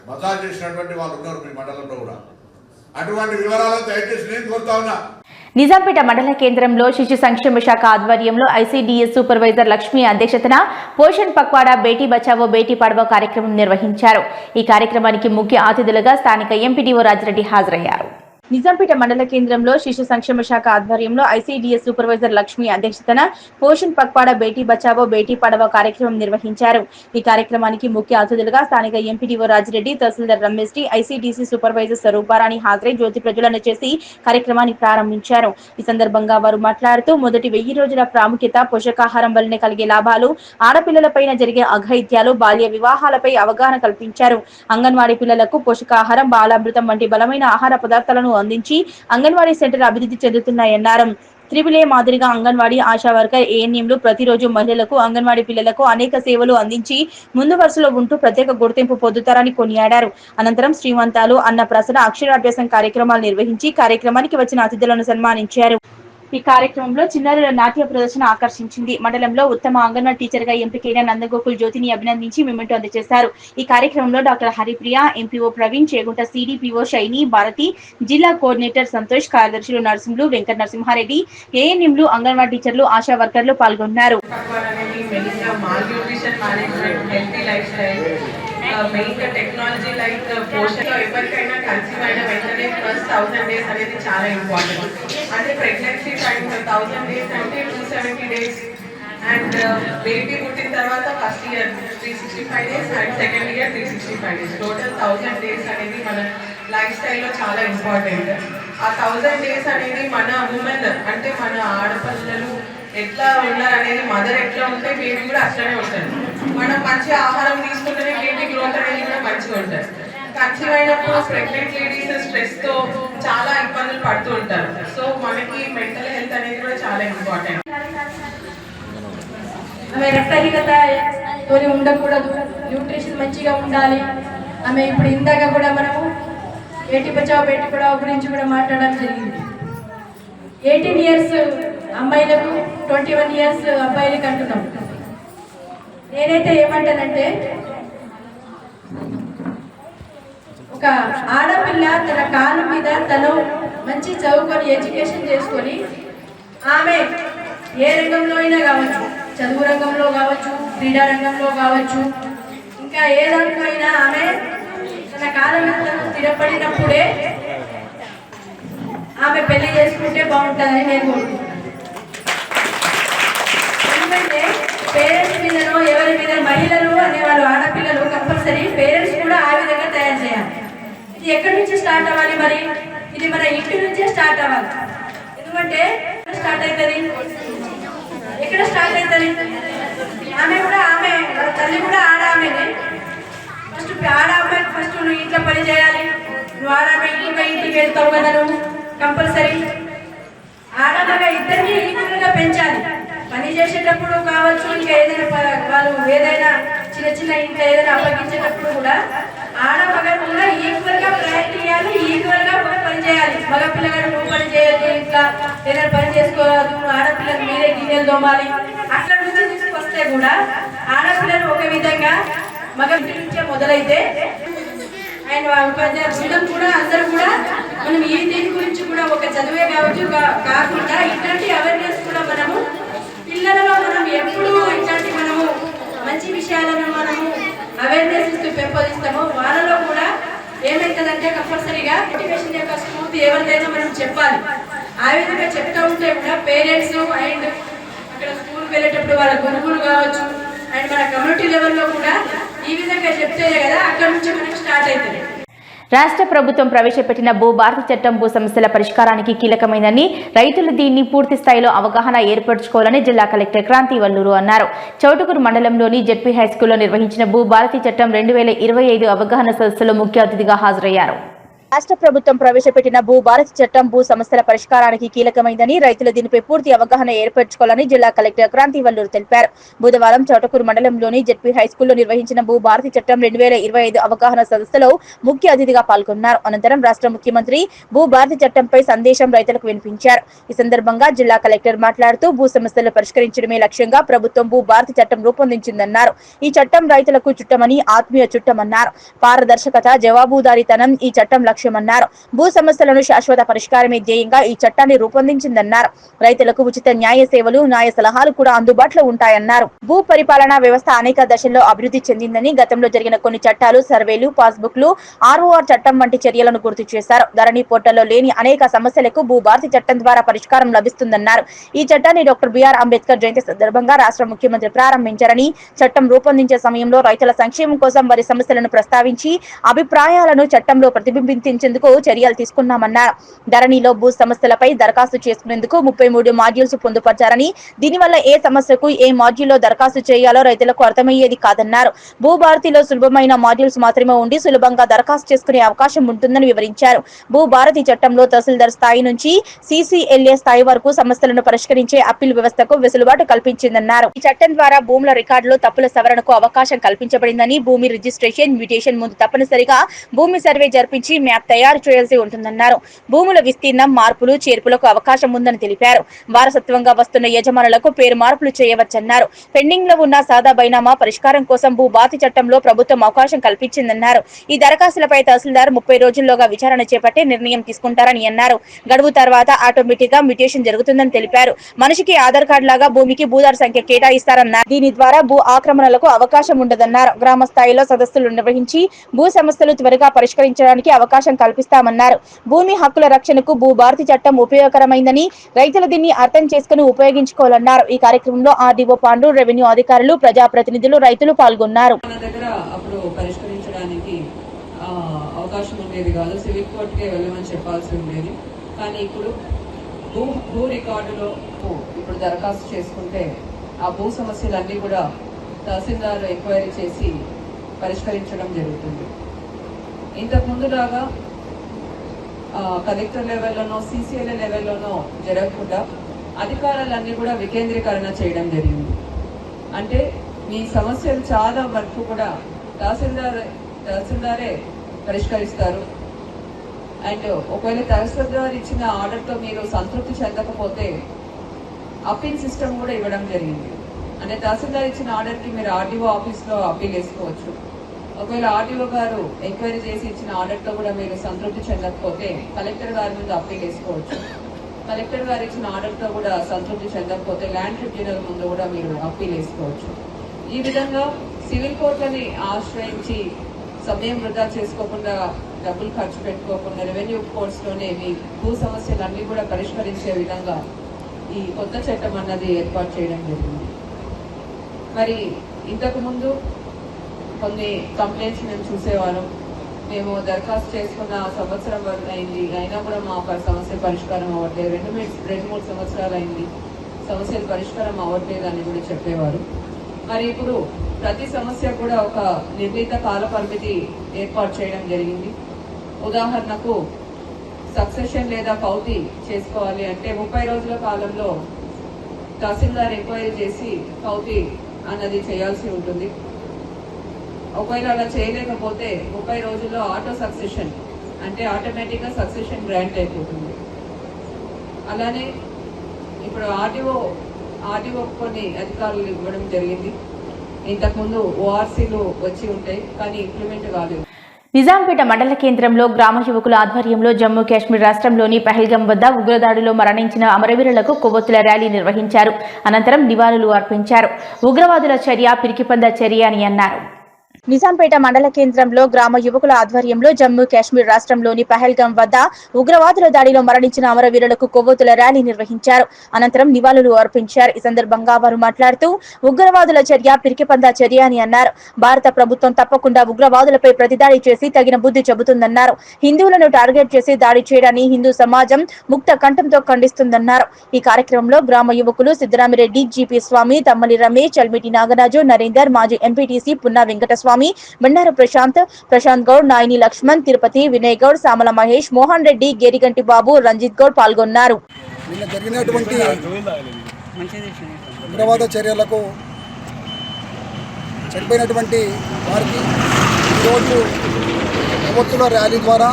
మజా చేసినటువంటి వాళ్ళు ఉన్నారు మీ మండలంలో కూడా. అటువంటి వివరాలను దయచేసి నేను కోరుతా ఉన్నా. నిజాంపేట మండల కేంద్రంలో శిశు సంక్షేమ శాఖ ఆధ్వర్యంలో ICDS సూపర్వైజర్ లక్ష్మి అధ్యక్షతన పోషణ్ పక్వాడా బేటీ బచావో బేటీ పడావో కార్యక్రమం నిర్వహించారు. ఈ కార్యక్రమానికి ముఖ్య అతిథులుగా స్థానిక ఎంపీడీఓ రాజిరెడ్డి హాజరయ్యారు. నిజాంపేట మండల కేంద్రంలో శిశు సంక్షేమ శాఖ ఆధ్వర్యంలో ICDS సూపర్వైజర్ లక్ష్మి అధ్యక్షతన పోషణ్ పక్వాడా బేటీ బచావో బేటీ పడావో కార్యక్రమం నిర్వహించారు. ఈ కార్యక్రమానికి ముఖ్య అతిథులుగా స్థానిక ఎంపీడీఓ రాజిరెడ్డి, తహసీల్దార్ రమేష్, ICDC సూపర్వైజర్ స్వరూపారాణి హాజరై జ్యోతి ప్రజ్వలన చేసి కార్యక్రమాన్ని ప్రారంభించారు. ఈ సందర్భంగా వారు మాట్లాడుతూ మొదటి 1000 రోజుల ప్రాముఖ్యత, పోషకాహారం వల్లనే కలిగే లాభాలు, ఆడపిల్లలపైన జరిగే అఘాయిత్యాలు, బాల్య వివాహాలపై అవగాహన కల్పించారు. అంగన్వాడీ పిల్లలకు పోషకాహారం, బాలామృతం వంటి బలమైన ఆహార పదార్థాలను అందించి అంగన్వాడీ సెంటర్ అభివృద్ధి చెందుతున్నాయన్నారు. AAA మాదిరిగా అంగన్వాడీ ఆశా వర్కర్ ఏఎన్ఎంలు ప్రతిరోజు మహిళలకు అంగన్వాడీ పిల్లలకు అనేక సేవలు అందించి ముందు వరుసలో ఉంటూ ప్రత్యేక గుర్తింపు పొందుతారని కొనియాడారు. అనంతరం శ్రీమంతాలు, అన్నప్రాసన, అక్షరాభ్యాసం కార్యక్రమాలు నిర్వహించి కార్యక్రమానికి వచ్చిన అతిథులను సన్మానించారు. ఈ కార్యక్రమంలో చిన్నారుల నాట్య ప్రదర్శన ఆకర్షించింది. మండలంలో ఉత్తమ అంగన్వాడీ టీచర్ గా ఎంపికైన నందగోకుల్ జ్యోతిని అభినందించి మెమెంటో అందజేశారు. ఈ కార్యక్రమంలో doctor Haripriya, MPO Praveen, Chegunta CDPO Shaini, Bharati, జిల్లా కోఆర్డినేటర్ సంతోష్, కార్యదర్శులు నరసింహులు, వెంకట నరసింహారెడ్డి, ఏఎన్ఎంలు, అంగన్వాడీ టీచర్లు, ఆశా వర్కర్లు పాల్గొన్నారు. మెయిన్గా టెక్నాలజీ లైక్ పోషన్లో ఎవరికైనా కన్సీవ్ అయిన వెంటనే ఫస్ట్ 1000 days అనేది చాలా ఇంపార్టెంట్. అంటే ప్రెగ్నెన్సీ టైం 1000 days అంటే 270 days అండ్ బేబీ పుట్టిన తర్వాత first year 365 days and second year 365 days total 1000 days అనేది మన లైఫ్ స్టైల్లో చాలా ఇంపార్టెంట్. ఆ 1000 days అనేది మన ఉమెన్ అంటే మన ఆడపిల్లలు ఎట్లా ఉన్నారనేది, మదర్ ఎట్లా ఉంటే బేబీ కూడా అట్లనే ఉంటుంది. మనం మంచి ఆహారం తీసుకుంటేనే బేబీ గ్రోత్ అనేది కూడా మంచిగా ఉంటుంది. కన్సీవ్ అయినప్పుడు ప్రెగ్నెంట్ లేడీస్ స్ట్రెస్తో చాలా ఇబ్బందులు పడుతూ ఉంటారు. సో మనకి మెంటల్ హెల్త్ అనేది కూడా చాలా ఇంపార్టెంట్. ఆమె రక్తహీనతతో ఉండకూడదు, న్యూట్రిషన్ మంచిగా ఉండాలి. ఆమె ఇప్పుడు ఇందాక కూడా మనము బేటీ బచావో బేటీ పడావో గురించి కూడా మాట్లాడడం జరిగింది. 18 years అమ్మాయిలకు 21 years అబ్బాయిలకు అంటున్నాం. నేనైతే ఏమంటానంటే, ఒక ఆడపిల్ల తన కాలు మీద తను మంచి చదువుకొని ఎడ్యుకేషన్ చేసుకొని ఆమె ఏ రంగంలో అయినా కావచ్చు, చదువు రంగంలో కావచ్చు, క్రీడా రంగంలో కావచ్చు, ఇంకా ఏ దాంట్లో అయినా ఆమె తన కాళ్ళ మీద తను స్థిరపడినప్పుడే ఆమె పెళ్లి చేసుకుంటే బాగుంటుందని నేను కోరుకుంటున్నాను. ఎందుకంటే పేరెంట్స్ మీదనో ఎవరి మీద మహిళలు అనేవాళ్ళు, ఆడపిల్లలు కంపల్సరీ పేరెంట్స్ కూడా ఆ విధంగా తయారు చేయాలి. ఇది ఎక్కడి నుంచి స్టార్ట్ అవ్వాలి? మరి ఇది మన ఇంటి నుంచే స్టార్ట్ అవ్వాలి. ఎందుకంటే స్టార్ట్ అవుతుంది, ఎక్కడ స్టార్ట్ అవుతుంది? ఆమె కూడా ఆమె తల్లి కూడా ఆమెనే. ఫస్ట్ ఆడమ్మాయికి ఫస్ట్ నువ్వు ఇంట్లో పని చేయాలి, నువ్వు ఆడమ్మ ఇంటికి వెళ్తావు కదా, నువ్వు కంపల్సరీ ఆడమగ ఇద్దరిని ఈక్వల్గా పెంచాలి. పని చేసేటప్పుడు కావచ్చు, ఇంకా ఏదైనా వాళ్ళు ఏదైనా చిన్న చిన్న ఇంకా ఏదైనా అప్పగించేటప్పుడు కూడా ఆడమగ కూడా ఈక్వల్గా ప్రయారిటీ ఇవ్వాలి, ఈక్వల్గా పని చేయాలి. మగ పిల్లగాడు నువ్వు పని చేయొద్దు, ఇంట్లో ఏదైనా పని చేసుకోవద్దు, ఆడపిల్లలు మీరే గిన్నెలు తోమాలి. అక్కడ నుంచి తీసుకొస్తే కూడా ఆడపిల్లలు ఒక విధంగా మగ ఇంటి నుంచే మొదలైతే అండ్ ఉపాధ్యాయ బృందం కూడా అందరూ కూడా మనం ఈ దీని గురించి కూడా ఒక చదివే కావచ్చు కాకుండా ఇట్లాంటి అవేర్నెస్ కూడా మనము పిల్లలలో మనం ఎప్పుడు ఇట్లాంటి మనము మంచి విషయాలను మనము అవేర్నెస్ ఇస్తూ పెంపొందిస్తామో వాళ్ళలో కూడా ఏమవుతుందంటే కంపల్సరీగా మోటివేషన్ యొక్క స్ఫూర్తి ఎవరిదైనా మనం చెప్పాలి. ఆ విధంగా చెప్తూ ఉంటే కూడా పేరెంట్స్ అండ్ అక్కడ స్కూల్కి వెళ్ళేటప్పుడు వాళ్ళ గురువులు కావచ్చు అండ్ మన కమ్యూనిటీ లెవెల్లో కూడా ఈ విధంగా చెప్తేనే కదా అక్కడ నుంచి మనకు స్టార్ట్ అవుతుంది. రాష్ట్ర ప్రభుత్వం ప్రవేశపెట్టిన భూభారతి చట్టం భూ సమస్యల పరిష్కారానికి కీలకమైందని, రైతులు దీన్ని పూర్తి స్థాయిలో అవగాహన ఏర్పరచుకోవాలని జిల్లా కలెక్టర్ క్రాంతి వల్లూరు అన్నారు. చౌటుకూరు మండలంలోని జెడ్పీ హైస్కూల్లో నిర్వహించిన భూభారతి చట్టం 2025 అవగాహన సదస్సులో ముఖ్య అతిథిగా హాజరయ్యారు. రాష్ట్ర ప్రభుత్వం ప్రవేశపెట్టిన భూభారతి చట్టం భూ సమస్యల పరిష్కారానికి కీలకమైందని, రైతులు దీనిపై పూర్తి అవగాహన ఏర్పరచుకోవాలని జిల్లా కలెక్టర్ క్రాంతి వల్లూరు తెలిపారు. బుధవారం చౌటకూరు మండలంలోని జెడ్పీ హైస్కూల్లో నిర్వహించిన భూభారతి చట్టం 2025 అవగాహన సదస్సులో ముఖ్య అతిథిగా పాల్గొన్నారు. అనంతరం రాష్ట్ర ముఖ్యమంత్రి భూభారతి చట్టంపై సందేశం రైతులకు వినిపించారు. ఈ సందర్భంగా జిల్లా కలెక్టర్ మాట్లాడుతూ భూ సమస్యలు పరిష్కరించడమే లక్ష్యంగా ప్రభుత్వం భూభారతి చట్టం రూపొందించిందన్నారు. ఈ చట్టం రైతులకు చుట్టమని, ఆత్మీయ చుట్టమన్నారు. పారదర్శకత, జవాబుదారీతనం ఈ చట్టం లక్ష్యమన్నారు. భూ సమస్యలను శాశ్వత పరిష్కారమే ధ్యేయంగా ఈ చట్టాన్ని రూపొందించిందన్నారు. రైతులకు ఉచిత న్యాయ సేవలు, న్యాయ సలహాలు కూడా అందుబాటులో ఉంటాయన్నారు. భూ పరిపాలనా వ్యవస్థ అనేక దశల్లో అభివృద్ధి చెందిందని, గతంలో జరిగిన కొన్ని చట్టాలు, సర్వేలు, పాస్బుక్లు, ఆర్ఓఆర్ చట్టం వంటి చర్యలను గుర్తు చేశారు. ధరణి పోర్టల్లో లేని అనేక సమస్యలకు భూభారతి చట్టం ద్వారా పరిష్కారం లభిస్తుందన్నారు. ఈ చట్టాన్ని డాక్టర్ బిఆర్ అంబేద్కర్ జయంతి సందర్భంగా రాష్ట్ర ముఖ్యమంత్రి ప్రారంభించారని, చట్టం రూపొందించే సమయంలో రైతుల సంక్షేమం కోసం వారి సమస్యలను ప్రస్తావించి అభిప్రాయాలను చట్టంలో ప్రతిబింబించి పరిష్కరించేందుకు చర్యలు తీసుకున్నామన్నారు. ధరణిలో భూ సమస్యలపై దరఖాస్తు చేసుకునేందుకు 33 మాడ్యూల్స్ పొందుపర్చారని, దీనివల్ల ఏ సమస్యకు ఏ మాడ్యూల్లో దరఖాస్తు చేయాలో రైతులకు అర్థమయ్యేది కాదన్నారు. భూభారతిలో సులభమైన మాడ్యూల్స్ మాత్రమే ఉండి సులభంగా దరఖాస్తు చేసుకునే అవకాశం ఉంటుందని వివరించారు. భూభారతి చట్టంలో తహసీల్దార్ స్థాయి నుంచి CCLA స్థాయి వరకు సమస్యలను పరిష్కరించే అప్పీల్ వ్యవస్థకు వెసులుబాటు కల్పించిందన్నారు. ఈ చట్టం ద్వారా భూముల రికార్డులో తప్పుల సవరణకు అవకాశం కల్పించబడిందని, భూమి రిజిస్ట్రేషన్, మ్యూటేషన్ ముందు తప్పనిసరిగా భూమి సర్వే జరిపించి మ్యాప్ తయారు చేయాల్సి ఉంటుందన్నారు. భూముల విస్తీర్ణం, మార్పులు, చేర్పులకు అవకాశం ఉందని తెలిపారు. వారసత్వంగా వస్తున్న యజమానులకు పేరు మార్పులు చేయవచ్చన్నారు. పెండింగ్ లో ఉన్న సాదా బైనామా పరిష్కారం కోసం భూభారతి చట్టంలో ప్రభుత్వం అవకాశం కల్పించిందన్నారు. ఈ దరఖాస్తులపై తహసీల్దార్ 30 రోజుల్లోగా విచారణ చేపట్టి నిర్ణయం తీసుకుంటారని అన్నారు. గడువు తర్వాత ఆటోమేటిక్ గా మ్యూటేషన్ జరుగుతుందని తెలిపారు. మనిషికి ఆధార్ కార్డు లాగా భూమికి భూదారు సంఖ్య కేటాయిస్తారన్నారు. దీని ద్వారా భూ ఆక్రమణలకు అవకాశం ఉండదన్నారు. గ్రామ స్థాయిలో సదస్సులు నిర్వహించి భూ సమస్యలు త్వరగా పరిష్కరించడానికి అవకాశం కల్పిస్తామన్నారు. భూమి హక్కుల రక్షణకు భూభారతి చట్టం ఉపయోగకరమైందని, రైతులు దీన్ని అర్థం చేసుకుని ఉపయోగించుకోవాలన్నారు. ఈ కార్యక్రమంలో RDO పాండు, రెవెన్యూ అధికారులు, ప్రజాప్రతినిధులు, రైతులు పాల్గొన్నారు. మన దగ్గర అప్పుడు పరిష్కరించడానికి అవకాశం ఉండేది కాదు, సివిల్ కోర్టుకే వెళ్ళమని చెప్పాల్సి ఉండేది. కానీ ఇప్పుడు భూ రికార్డులో ఇప్పుడు దరఖాస్తు చేసుకుంటే ఆ భూ సమస్యలన్నీ కూడా తహసీల్దార్ ఎంక్వైరీ చేసి పరిష్కరించడం జరుగుతుంది. ఇంతకు ముందులాగా కలెక్టర్ లెవెల్లోనో CCLA లెవెల్లోనో జరగకుండా అధికారాలన్నీ కూడా వికేంద్రీకరణ చేయడం జరిగింది. అంటే మీ సమస్యలు చాలా వరకు కూడా తహసీల్దారే పరిష్కరిస్తారు. అండ్ ఒకవేళ తహసీల్దార్ ఇచ్చిన ఆర్డర్తో మీరు సంతృప్తి చెందకపోతే అప్పీల్ సిస్టమ్ కూడా ఇవ్వడం జరిగింది. అంటే తహసీల్దార్ ఇచ్చిన ఆర్డర్కి మీరు RDO ఆఫీస్లో అప్పీల్ వేసుకోవచ్చు. ఒకవేళ RDO గారు ఎంక్వైరీ చేసి ఇచ్చిన ఆర్డర్తో కూడా మీరు సంతృప్తి చెందకపోతే కలెక్టర్ గారి ముందు అప్పీల్ వేసుకోవచ్చు. కలెక్టర్ గారు ఇచ్చిన ఆర్డర్తో కూడా సంతృప్తి చెందకపోతే ల్యాండ్ ట్రిబ్యునల్ ముందు కూడా మీరు అప్పీల్ వేసుకోవచ్చు. ఈ విధంగా సివిల్ కోర్టులని ఆశ్రయించి సమయం వృధా చేసుకోకుండా, డబ్బులు ఖర్చు పెట్టుకోకుండా రెవెన్యూ కోర్ట్స్లోనే మీ భూ సమస్యలన్నీ కూడా పరిష్కరించే విధంగా ఈ కొత్త చట్టం అన్నది ఏర్పాటు చేయడం జరిగింది. మరి ఇంతకుముందు కొన్ని కంప్లైంట్స్ మేము చూసేవాళ్ళం. మేము దరఖాస్తు చేసుకున్న సంవత్సరం వరకు అయింది, అయినా కూడా మా సమస్య పరిష్కారం అవ్వట్లేదు. 2-3 సంవత్సరాలు అయింది, సమస్యలు పరిష్కారం అవ్వట్లేదు అని కూడా చెప్పేవారు. మరి ఇప్పుడు ప్రతి సమస్య కూడా ఒక నిర్ణీత కాల పరిమితి ఏర్పాటు చేయడం జరిగింది. ఉదాహరణకు సక్సెషన్ లేదా కౌతి చేసుకోవాలి అంటే 30 రోజుల కాలంలో తహసీల్దార్ ఎంక్వైరీ చేసి కౌతి అన్నది చేయాల్సి ఉంటుంది. ఒకవేళ అలా చేయలేకపోతే 30 రోజుల్లో ఆటో సక్సెషన్ అంటే ఆటోమేటిక్గా సక్సెషన్ గ్రాంట్ అయిపోతుంది. అలానే ఇప్పుడు ఆర్డీఓ కొన్ని అధికారులు ఇవ్వడం జరిగింది. ఇంతకుముందు ORCలు వచ్చి ఉంటాయి, కానీ ఇంప్లిమెంట్ కాలేదు. నిజాంపేట మండల కేంద్రంలో గ్రామ యువకుల ఆధ్వర్యంలో జమ్మూ కాశ్మీర్ రాష్ట్రంలోని పహల్గాం వద్ద ఉగ్రదాడిలో మరణించిన అమరవీరులకు కొవ్వొత్తుల ర్యాలీ నిర్వహించారు. అనంతరం నివాళులు అర్పించారు. ఉగ్రవాదుల చర్య పిరికిపంద చర్య అని అన్నారు. నిజాంపేట మండల కేంద్రంలో గ్రామ యువకుల ఆధ్వర్యంలో జమ్మూ కాశ్మీర్ రాష్ట్రంలోని పహల్గాం వద్ద ఉగ్రవాదుల దాడిలో మరణించిన అమరవీరులకు కొవ్వొత్తుల ర్యాలీ నిర్వహించారు. అనంతరం నివాళులు అర్పించారు. ఈ సందర్భంగా వారు మాట్లాడుతూ ఉగ్రవాదుల చర్య పిరికిపంద చర్య అని అన్నారు. భారత ప్రభుత్వం తప్పకుండా ఉగ్రవాదులపై ప్రతిదాడి చేసి తగిన బుద్ధి చెబుతుందన్నారు. హిందువులను టార్గెట్ చేసి దాడి చేయడాన్ని హిందూ సమాజం ముక్త కంఠంతో ఖండిస్తుందన్నారు. ఈ కార్యక్రమంలో గ్రామ యువకులు సిద్ధరామిరెడ్డి, GP స్వామి, తమ్మలి రమేష్, చల్మిటి నాగరాజు, నరేందర్, మాజీ MPTC పున్నా వెంకటస్వామి, బండారు ప్రశాంత్ గౌడ్, నాయని లక్ష్మణ్, తిరుపతి, వినయ్ గౌడ్, సామల మహేష్, మోహన్ రెడ్డి, గేరిగంటి బాబు, రంజిత్ గౌడ్ పాల్గొన్నారు. నిన్న జరిగినటువంటి ఉగ్రవాద చర్యలకు చనిపోయినటువంటి వారికి ఈరోజు కొవ్వొత్తుల ర్యాలీ ద్వారా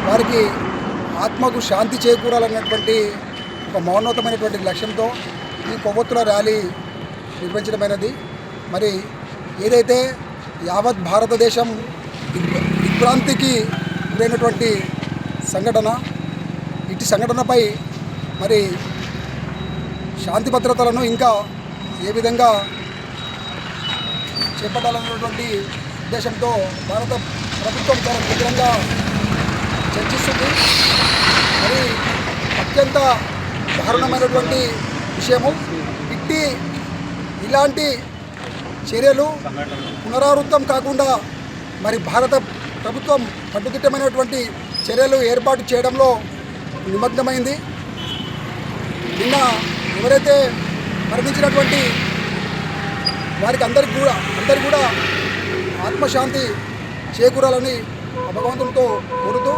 వారికి ఆత్మకు శాంతి చేకూరాలన్నటువంటి ఒక మౌనోత్తమైనటువంటి లక్ష్యంతో ఈ కొవ్వొత్తుల ర్యాలీ నిర్వహించడమైనది. మరి ఏదైతే యావత్ భారతదేశం దిగ్భ్రాంతికి గురైనటువంటి సంఘటన, ఇటు సంఘటనపై మరి శాంతి భద్రతలను ఇంకా ఏ విధంగా చేపట్టాలన్నటువంటి ఉద్దేశంతో భారత ప్రభుత్వం చాలా తీవ్రంగా చర్చిస్తుంది. మరి అత్యంత దారుణమైనటువంటి విషయము. ఇలాంటి చర్యలు పునరావృతం కాకుండా మరి భారత ప్రభుత్వం కట్టుదిట్టమైనటువంటి చర్యలు ఏర్పాటు చేయడంలో నిమగ్నమైంది. నిన్న ఎవరైతే మరణించినటువంటి వారికి అందరికీ కూడా ఆత్మశాంతి చేకూరాలని భగవంతునితో కోరుతూ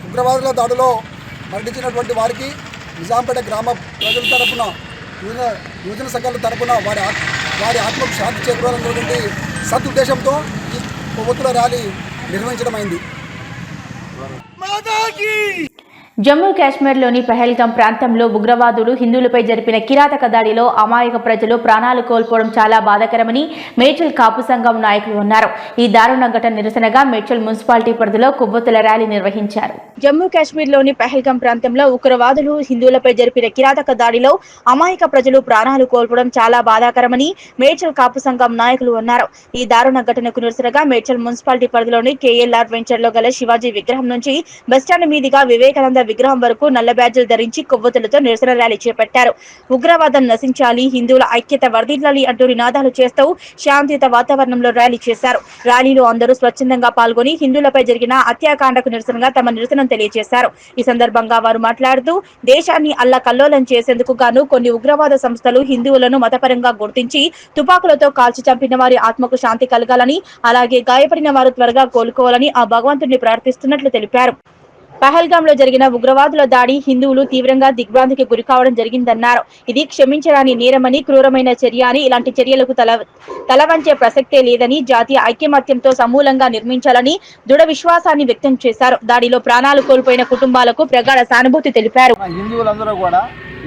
ఉగ్రవాదుల దాడిలో మరణించినటువంటి వారికి నిజాంపేట గ్రామ ప్రజల తరపున యువజన సంఘాల తరపున వారి ఆత్మకు శాంతి చేకూరాలన్నటువంటి సదుద్దేశంతో ఈ కొవ్వొత్తుల ర్యాలీ నిర్వహించడమైంది. జమ్మూ కాశ్మీర్లోని పహల్గాం ప్రాంతంలో ఉగ్రవాదులు హిందువులపై జరిపిన కిరాతక దాడిలో అమాయక ప్రజలు ప్రాణాలు కోల్పోవడం చాలా బాధాకరమని మేడ్చల్ కాపు సంఘం నాయకులు అన్నారు. ఈ దారుణ ఘటన నిరసనగా మేడ్చల్ మున్సిపాలిటీ పరిధిలో కొవ్వొత్తుల ర్యాలీ నిర్వహించారు. జమ్మూ కాశ్మీర్లోని పహల్గాం ప్రాంతంలో ఉగ్రవాదులు హిందువులపై జరిపిన కిరాతక దాడిలో అమాయక ప్రజలు ప్రాణాలు కోల్పోవడం చాలా బాధాకరమని మేడ్చల్ కాపు సంఘం నాయకులు అన్నారు. ఈ దారుణ ఘటనకు నిరసనగా మేడ్చల్ మున్సిపాలిటీ పరిధిలోని కేఎల్ఆర్ వెంచర్లో గల శివాజీ విగ్రహం నుంచి బస్టాండ్ మీదుగా వివేకానంద విగ్రహం వరకు నల్ల బ్యాడ్జీలు ధరించి కొవ్వొత్తులతో నిరసన ర్యాలీ చేపట్టారు. ఉగ్రవాదం నశించాలి, హిందువుల ఐక్యత వర్ధిల్లాలి అంటూ నినాదాలు చేస్తూ శాంతియుత వాతావరణంలో ర్యాలీ చేశారు. ర్యాలీలో అందరూ స్వచ్ఛందంగా పాల్గొని హిందువులపై జరిగిన హత్యాకాండకు నిరసనగా తమ నిరసనను తెలియజేశారు. ఈ సందర్భంగా వారు మాట్లాడుతూ దేశాన్ని అల్లకల్లోలం చేసేందుకు గాను కొన్ని ఉగ్రవాద సంస్థలు హిందువులను మతపరంగా గుర్తించి తుపాకులతో కాల్చి చంపిన వారి ఆత్మకు శాంతి కలగాలని, అలాగే గాయపడిన వారు త్వరగా కోలుకోవాలని ఆ భగవంతుడిని ప్రార్థిస్తున్నట్లు తెలిపారు. పహల్గాంలో జరిగిన ఉగ్రవాదుల దాడి హిందువులు తీవ్రంగా దిగ్భ్రాంతికి గురికావడం జరిగిందన్నారు. ఇది క్షమించరాని నేరమని, క్రూరమైన చర్య అని, ఇలాంటి చర్యలకు తలవంచే ప్రసక్తే లేదని, జాతీయ ఐక్యమత్యంతో సమూలంగా నిర్మించాలని దృఢ విశ్వాసాన్ని వ్యక్తం చేశారు. దాడిలో ప్రాణాలు కోల్పోయిన కుటుంబాలకు ప్రగాఢ సానుభూతి తెలిపారు. హిందువులందరూ కూడా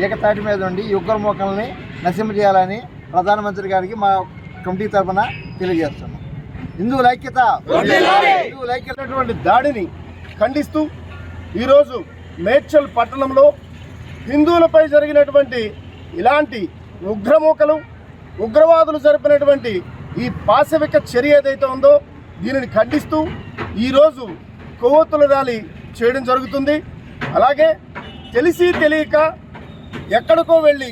ఏకతాటి మీద ఉండి ఈ ఉగ్రమూకల్ని నశింపజేయాలని ప్రధానమంత్రి గారికి మా కమిటీ తరఫున తెలియజేస్తున్నాం. హిందువుల ఐక్యత దాడిని ఖండిస్తూ ఈరోజు మేడ్చల్ పట్టణంలో హిందువులపై జరిగినటువంటి ఇలాంటి ఉగ్రవాదులు జరిపినటువంటి ఈ పాశవిక చర్య ఏదైతే ఉందో దీనిని ఖండిస్తూ ఈరోజు కొవ్వొత్తుల ర్యాలీ చేయడం జరుగుతుంది. అలాగే తెలిసి తెలియక ఎక్కడికో వెళ్ళి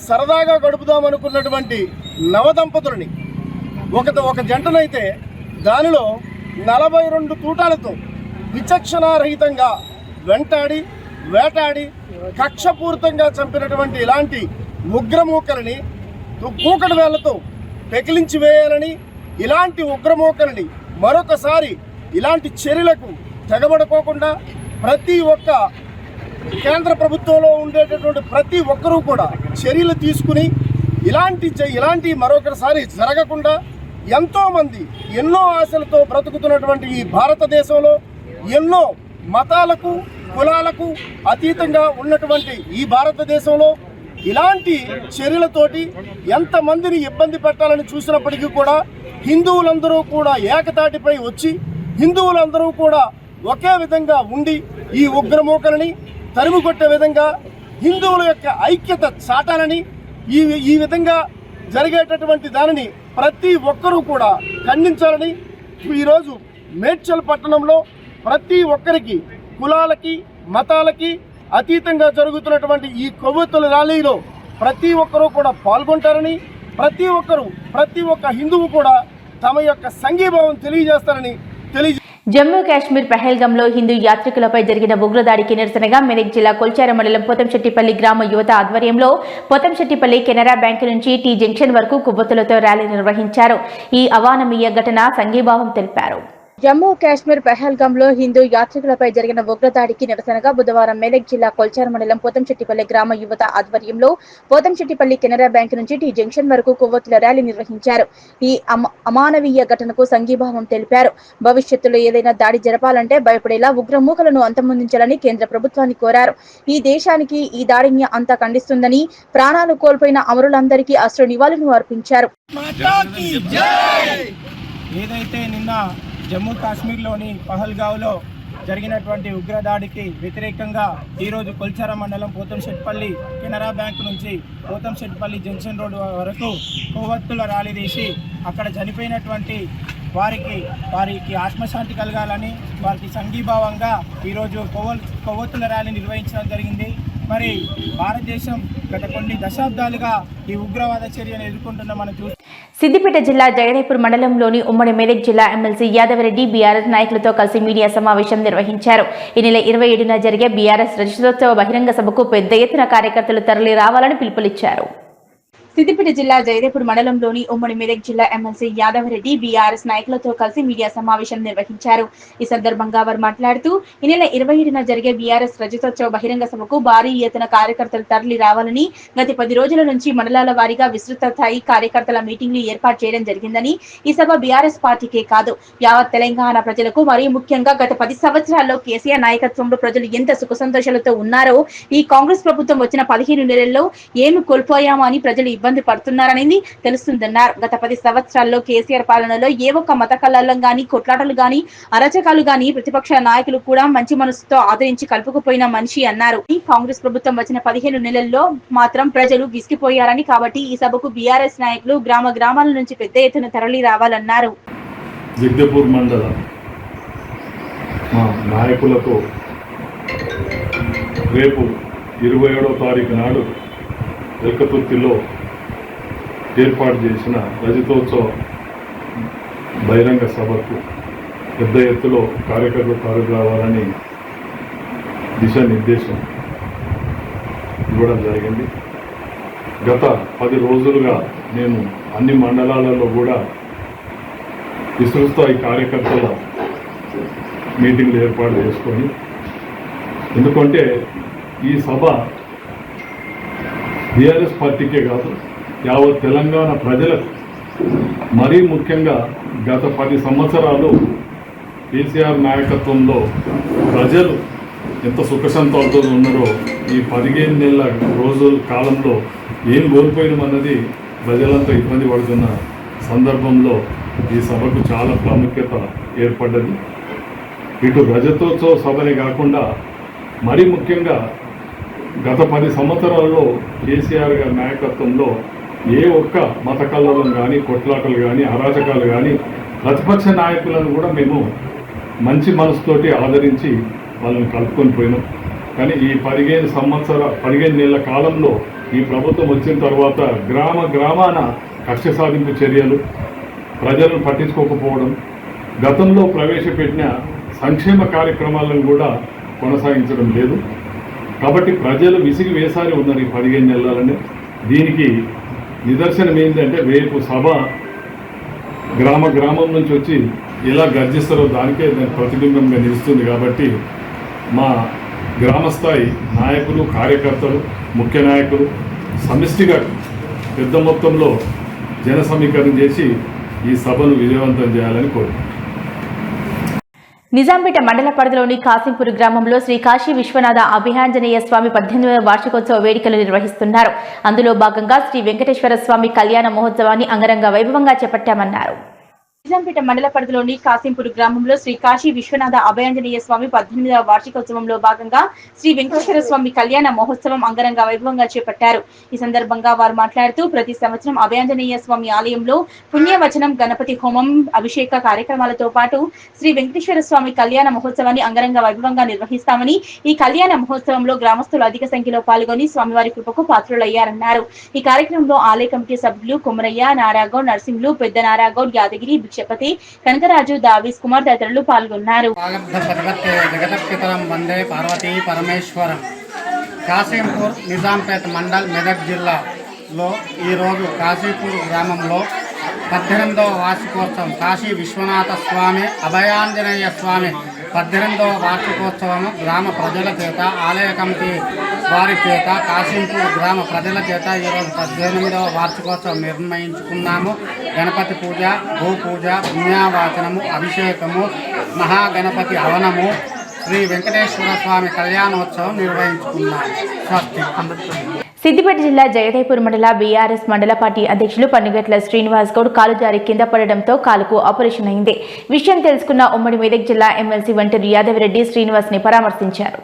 సరదాగా గడుపుదామనుకున్నటువంటి నవదంపతులని ఒక జంటనైతే దానిలో 42 తూటాలతో విచక్షణారహితంగా వెంటాడి వేటాడి కక్షపూరితంగా చంపినటువంటి ఇలాంటి ఉగ్రమూకలని కూకటి వేళ్లతో పెకిలించి వేయాలని, ఇలాంటి ఉగ్రమూకలని మరొకసారి ఇలాంటి చర్యలకు తెగబడుకోకుండా ప్రతి ఒక్క కేంద్ర ప్రభుత్వంలో ఉండేటటువంటి ప్రతి ఒక్కరూ కూడా చర్యలు తీసుకుని ఇలాంటి మరొకసారి జరగకుండా ఎంతోమంది ఎన్నో ఆశలతో బ్రతుకుతున్నటువంటి ఈ భారతదేశంలో ఎన్నో మతాలకు కులాలకు అతీతంగా ఉన్నటువంటి ఈ భారతదేశంలో ఇలాంటి చర్యలతోటి ఎంతమందిని ఇబ్బంది పెట్టాలని చూసినప్పటికీ కూడా హిందువులందరూ కూడా ఏకతాటిపై వచ్చి హిందువులందరూ కూడా ఒకే విధంగా ఉండి ఈ ఉగ్రమూకలని తరిమికొట్టే విధంగా హిందువుల యొక్క ఐక్యత చాటాలని ఈ విధంగా జరిగేటటువంటి దానిని ప్రతి ఒక్కరూ కూడా ఖండించాలని ఈరోజు మేడ్చల్ పట్టణంలో ప్రతి ఒక్కరికి కులాలకి మతాలకి అతీతంగా జరుగుతున్నటువంటి ఈ కొవ్వొత్తుల ర్యాలీలో ప్రతి ఒక్కరూ కూడా పాల్గొంటారని, ప్రతి ఒక్క హిందువు కూడా తమ యొక్క సంఘీభావం తెలియజేస్తారని జమ్మూ కాశ్మీర్ పహల్గాంలో హిందూ యాత్రికులపై జరిగిన ఉగ్రదాడికి నిరసనగా మెదక్ జిల్లా కొల్చార మండలం పోతంశెట్టిపల్లి గ్రామ యువత ఆధ్వర్యంలో పోతంశెట్టిపల్లి కెనరా బ్యాంకు నుంచి టీ జంక్షన్ వరకు కొవ్వొత్తులతో ర్యాలీ నిర్వహించారు. ఈ అవానమీయ ఘటన సంఘీభావం తెలిపారు. జమ్మూ కాశ్మీర్ పహల్గాంలో హిందూ యాత్రికులపై జరిగిన ఉగ్రదాడికి నిరసనగా బుధవారం మెదక్ జిల్లా కొల్చార మండలం పోతంశెట్టిపల్లి గ్రామ యువత ఆధ్వర్యంలో పోతంశెట్టిపల్లి కెనరా బ్యాంకు నుంచి టీ జంక్షన్ వరకు కొవ్వొత్తుల ర్యాలీ నిర్వహించారు. ఈ అమానవీయ ఘటనకు సంఘీభావం తెలిపారు. భవిష్యత్తులో ఏదైనా దాడి జరపాలంటే భయపడేలా ఉగ్రమూకలను అంతమొందించాలని కేంద్ర ప్రభుత్వాన్ని కోరారు. ఈ దేశానికి ఈ దాడిని అంతా ఖండిస్తుందని, ప్రాణాలు కోల్పోయిన అమరులందరికీ అశ్రు నివాళులను అర్పించారు. ఏదైతే నిన్న జమ్మూ కాశ్మీర్లోని పహల్గావ్లో జరిగినటువంటి ఉగ్రదాడికి వ్యతిరేకంగా ఈరోజు కొల్చార మండలం పోతంశెట్టిపల్లి కెనరా బ్యాంకు నుంచి పోతంశెట్టిపల్లి జంక్షన్ రోడ్డు వరకు కొవ్వొత్తుల ర్యాలీ తీసి అక్కడ చనిపోయినటువంటి వారికి ఆత్మశాంతి కలగాలని వారికి సంఘీభావంగా ఈరోజు కొవ్వొత్తుల ర్యాలీ నిర్వహించడం జరిగింది. మరి భారతదేశం గత కొన్ని దశాబ్దాలుగా ఈ ఉగ్రవాద చర్యను ఎదుర్కొంటున్న మనం సిద్దిపేట జిల్లా జగదేపూర్ మండలంలోని ఉమ్మడి మెదక్ జిల్లా ఎమ్మెల్సీ యాదవరెడ్డి బీఆర్ఎస్ నాయకులతో కలిసి మీడియా సమావేశం నిర్వహించారు. ఈ నెల 27న జరిగే బీఆర్ఎస్ రజతోత్సవ బహిరంగ సభకు పెద్ద ఎత్తున కార్యకర్తలు తరలి రావాలని పిలుపునిచ్చారు. సిద్దిపేట జిల్లా జయదేపూర్ మండలంలోని ఉమ్మడి మెదక్ జిల్లా ఎమ్మెల్సీ యాదవరెడ్డి బీఆర్ఎస్ నాయకులతో కలిసి మీడియా సమావేశం నిర్వహించారు. ఈ సందర్భంగా వారు మాట్లాడుతూ ఈ నెల 27న జరిగే బీఆర్ఎస్ రజతోత్సవ బహిరంగ సభకు భారీ ఎత్తున కార్యకర్తలు తరలి రావాలని గత 10 రోజుల నుంచి మండలాల వారీగా విస్తృత స్థాయి కార్యకర్తల మీటింగ్లు ఏర్పాటు చేయడం జరిగిందని, ఈ సభ బీఆర్ఎస్ పార్టీకే కాదు యావత్ తెలంగాణ ప్రజలకు, మరీ ముఖ్యంగా గత 10 సంవత్సరాల్లో కేసీఆర్ నాయకత్వంలో ప్రజలు ఎంత సుఖ సంతోషాలతో ఉన్నారో ఈ కాంగ్రెస్ ప్రభుత్వం వచ్చిన 15 నెలల్లో ఏమి కోల్పోయామో అని ప్రజలు ఇబ్బంది పడుతున్నారనేది తెలుస్తుందన్నారు. గత 10 సంవత్సరాల్లో కేసీఆర్ పాలనలో ఏ ఒక్క మత కల్లాలం గాని, కొట్లాటలు గాని, అరాచకాలు గాని ప్రతిపక్ష నాయకులు కూడా మంచి మనసుతో ఆదరించి కలుపుకుపోయిన మనిషి అన్నారు. ఈ కాంగ్రెస్ ప్రభుత్వం వచ్చిన 15 నెలల్లో మాత్రం ప్రజలు విసిగిపోయారని, కాబట్టి ఈ సభకు బీఆర్ఎస్ నాయకులు గ్రామాల నుంచి పెద్ద ఎత్తున తరలి రావాలన్నారు. జగదేపూర్ మండల మా నాయకులతో రేపు 27వ తారీఖు నాడు వెల్కతుర్తిలో ఏర్పాటు చేసిన రజతోత్సవ బహిరంగ సభకు పెద్ద ఎత్తులో కార్యకర్తలు తరలి రావాలని దిశానిర్దేశం ఇవ్వడం జరిగింది. గత 10 రోజులుగా నేను అన్ని మండలాలలో కూడా విస్తృత స్థాయి కార్యకర్తల మీటింగ్లు ఏర్పాటు చేసుకొని, ఎందుకంటే ఈ సభ బీఆర్ఎస్ పార్టీకే కాదు యావత్ తెలంగాణ ప్రజలకు, మరీ ముఖ్యంగా గత 10 సంవత్సరాలు కేసీఆర్ నాయకత్వంలో ప్రజలు ఎంత సుఖసంతోషంతో ఉన్నారో ఈ 15 నెలల రోజుల కాలంలో ఏం కోల్పోయినామన్నది ప్రజలంతా ఇబ్బంది పడుతున్న సందర్భంలో ఈ సభకు చాలా ప్రాముఖ్యత ఏర్పడ్డది. ఇటు రజతోత్సవ సభనే కాకుండా మరీ ముఖ్యంగా గత 10 సంవత్సరాల్లో కేసీఆర్ గారి నాయకత్వంలో ఏ ఒక్క మత కల్లోలం కానీ, కొట్లాటలు కానీ, అరాచకాలు కానీ, ప్రతిపక్ష నాయకులను కూడా మేము మంచి మనసుతోటి ఆదరించి వాళ్ళని కలుపుకొని పోయినాం. కానీ ఈ 15 నెలల కాలంలో ఈ ప్రభుత్వం వచ్చిన తర్వాత గ్రామాన కక్ష సాధింపు చర్యలు, ప్రజలను పట్టించుకోకపోవడం, గతంలో ప్రవేశపెట్టిన సంక్షేమ కార్యక్రమాలను కూడా కొనసాగించడం లేదు. కాబట్టి ప్రజలు విసిగి వేసారి ఉన్నారు ఈ 15 నెలలనే. దీనికి నిదర్శనం ఏంటంటే రేపు సభ గ్రామం నుంచి వచ్చి ఎలా గర్జిస్తారో దానికే ప్రతిబింబంగా నిలుస్తుంది. కాబట్టి మా గ్రామస్థాయి నాయకులు, కార్యకర్తలు, ముఖ్య నాయకులు సమిష్టిగా పెద్ద మొత్తంలో జన సమీకరణ చేసి ఈ సభను విజయవంతం చేయాలని కోరుతున్నాను. నిజాంపేట మండల పరిధిలోని కాసింపూర్ గ్రామంలో శ్రీ కాశీ విశ్వనాథ అభయాంజనేయ స్వామి 18వ వార్షికోత్సవ వేడుకలు నిర్వహిస్తున్నారు. అందులో భాగంగా శ్రీ వెంకటేశ్వర స్వామి కళ్యాణ మహోత్సవాన్ని అంగరంగ వైభవంగా చేపట్టామన్నారు. నిజాంపేట మండల పరిధిలోని కాసింపూర్ గ్రామంలో శ్రీ కాశీ విశ్వనాథ అభయాంజనేయ స్వామి 18వ వార్షికోత్సవంలో భాగంగా శ్రీ వెంకటేశ్వర స్వామి కళ్యాణ మహోత్సవం అంగరంగ వైభవంగా చేపట్టారు. ఈ సందర్భంగా వారు మాట్లాడుతూ ప్రతి సంవత్సరం అభయాంజనేయ స్వామి ఆలయంలో పుణ్యవచనం, గణపతి హోమం, అభిషేక కార్యక్రమాలతో పాటు శ్రీ వెంకటేశ్వర స్వామి కళ్యాణ మహోత్సవాన్ని అంగరంగ వైభవంగా నిర్వహిస్తామని, ఈ కళ్యాణ మహోత్సవంలో గ్రామస్తులు అధిక సంఖ్యలో పాల్గొని స్వామివారి కృపకు పాత్రులయ్యారన్నారు. ఈ కార్యక్రమంలో ఆలయ కమిటీ సభ్యులు కుమరయ్య, నారాగౌడ్, నర్సింహులు, పెద్ద నారాగౌడ్, యాదగిరి, భిక్షపతి, కనకరాజు, దావీస్ కుమార్ తదితరులు పాల్గొన్నారు. వందే పార్వతీ పరమేశ్వరం. కాశీపూర్ నిజాంపేట మండల్ మెదక్ జిల్లాలో ఈరోజు కాశీపూర్ గ్రామంలో 18వ వార్షికోత్సవం కాశీ విశ్వనాథ స్వామి అభయాంజనేయ స్వామి 18వ వార్షికోత్సవం గ్రామ ప్రజల చేత, ఆలయ కమిటీ వారి చేత, కాశీపూర్ గ్రామ ప్రజల చేత ఈరోజు 18వ వార్షికోత్సవం నిర్ణయించుకున్నాము. గణపతి పూజ, గో పూజ, పుణ్యావాచనము, అభిషేకము, మహాగణపతి హవనము, శ్రీ వెంకటేశ్వర స్వామి కళ్యాణోత్సవం నిర్వహించుకున్నాము. స్వస్తి. సిద్దిపేట జిల్లా జగదేపూర్ మండల బీఆర్ఎస్ మండల పార్టీ అధ్యక్షులు పన్నుగట్ల శ్రీనివాస్ గౌడ్ కాలు జారి కింద పడడంతో కాలుకు ఆపరేషన్ అయింది. విషయం తెలుసుకున్న ఉమ్మడి మెదక్ జిల్లా ఎమ్మెల్సీ వంటూరు యాదవరెడ్డి శ్రీనివాస్ ని పరామర్శించారు.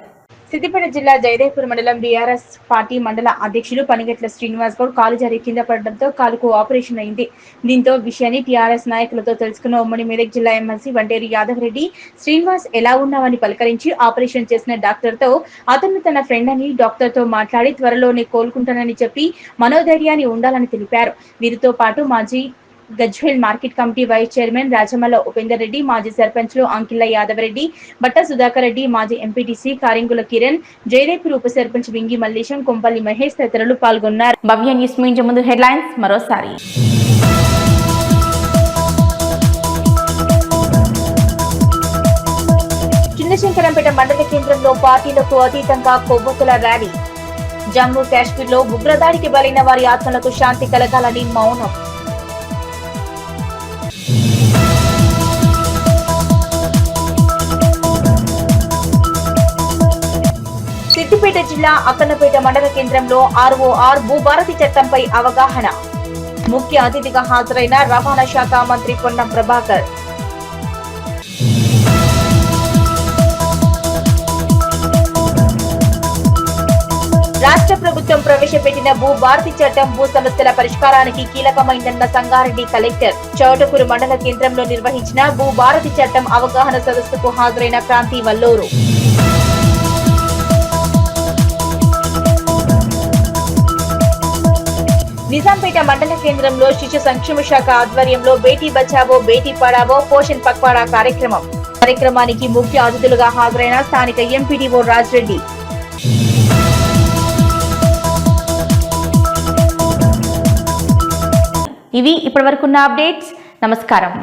సిద్దిపేట జిల్లా జయదేవ్పూర్ మండలం బీఆర్ఎస్ పార్టీ మండల అధ్యక్షులు పనిగట్ల శ్రీనివాస్ గౌడ్ కాలు జారి కింద పడడంతో కాలుకు ఆపరేషన్ అయింది. దీంతో విషయాన్ని టీఆర్ఎస్ నాయకులతో తెలుసుకున్న ఉమ్మడి మెదక్ జిల్లా ఎమ్మెల్సీ వంటేరు యాదవ్ రెడ్డి శ్రీనివాస్ ఎలా ఉన్నావని పలకరించి ఆపరేషన్ చేసిన డాక్టర్తో అతను తన ఫ్రెండ్ అని డాక్టర్తో మాట్లాడి త్వరలోనే కోలుకుంటానని చెప్పి మనోధైర్యాన్ని ఉండాలని తెలిపారు. వీరితో పాటు మాజీ Gajwel market committee vice chairman Rajamalla Upender Reddy, మాజీ సర్పంచ్లు అంకిల్ల యాదవ్ రెడ్డి, బట్ట సుధాకర్ రెడ్డి, మాజీ ఎంపీటీసీ కారింగుల కిరణ్, జయదేవ్పూర్ ఉప సర్పంచ్ వింగి మల్లేశం, కొంపల్లి మహేష్ తదితరులు పాల్గొన్నారు. భవ్య న్యూస్ మించే ముందు హెడ్లైన్స్ మరోసారి. చిన్నశంకరంపేట మండల కేంద్రంలో పార్టీలకు అతీతంగా కొవ్వొత్తుల ర్యాలీ. జమ్మూ కాశ్మీర్లో ఉగ్రదాడికి బలైన వారి ఆత్మలకు శాంతి కలగాలని మౌనం. సిద్దిపేట జిల్లా అక్కన్నపేట మండల కేంద్రంలో ఆర్ఓఆర్ భూభారతి చట్టంపై అవగాహన. ముఖ్య అతిథిగా హాజరైన రవాణా శాఖ మంత్రి పొన్నం ప్రభాకర్. రాష్ట్ర ప్రభుత్వం ప్రవేశపెట్టిన భూభారతి చట్టం భూ సమస్యల పరిష్కారానికి కీలకమైందన్న సంగారెడ్డి కలెక్టర్. చౌటకూరు మండల కేంద్రంలో నిర్వహించిన భూభారతి చట్టం అవగాహన సదస్సుకు హాజరైన క్రాంతి వల్లూరు. నిజాంపేట మండల కేంద్రంలో శిశు సంక్షేమ శాఖ ఆధ్వర్యంలో బేటీ బచావో బేటీ పడావో పోషణ్ పక్వాడా కార్యక్రమానికి ముఖ్య అతిథులుగా హాజరైన స్థానిక ఎంపీడీఓ రాజ్రెడ్డి. ఇవి ఇప్పటివరకున్న అప్డేట్స్. నమస్కారం.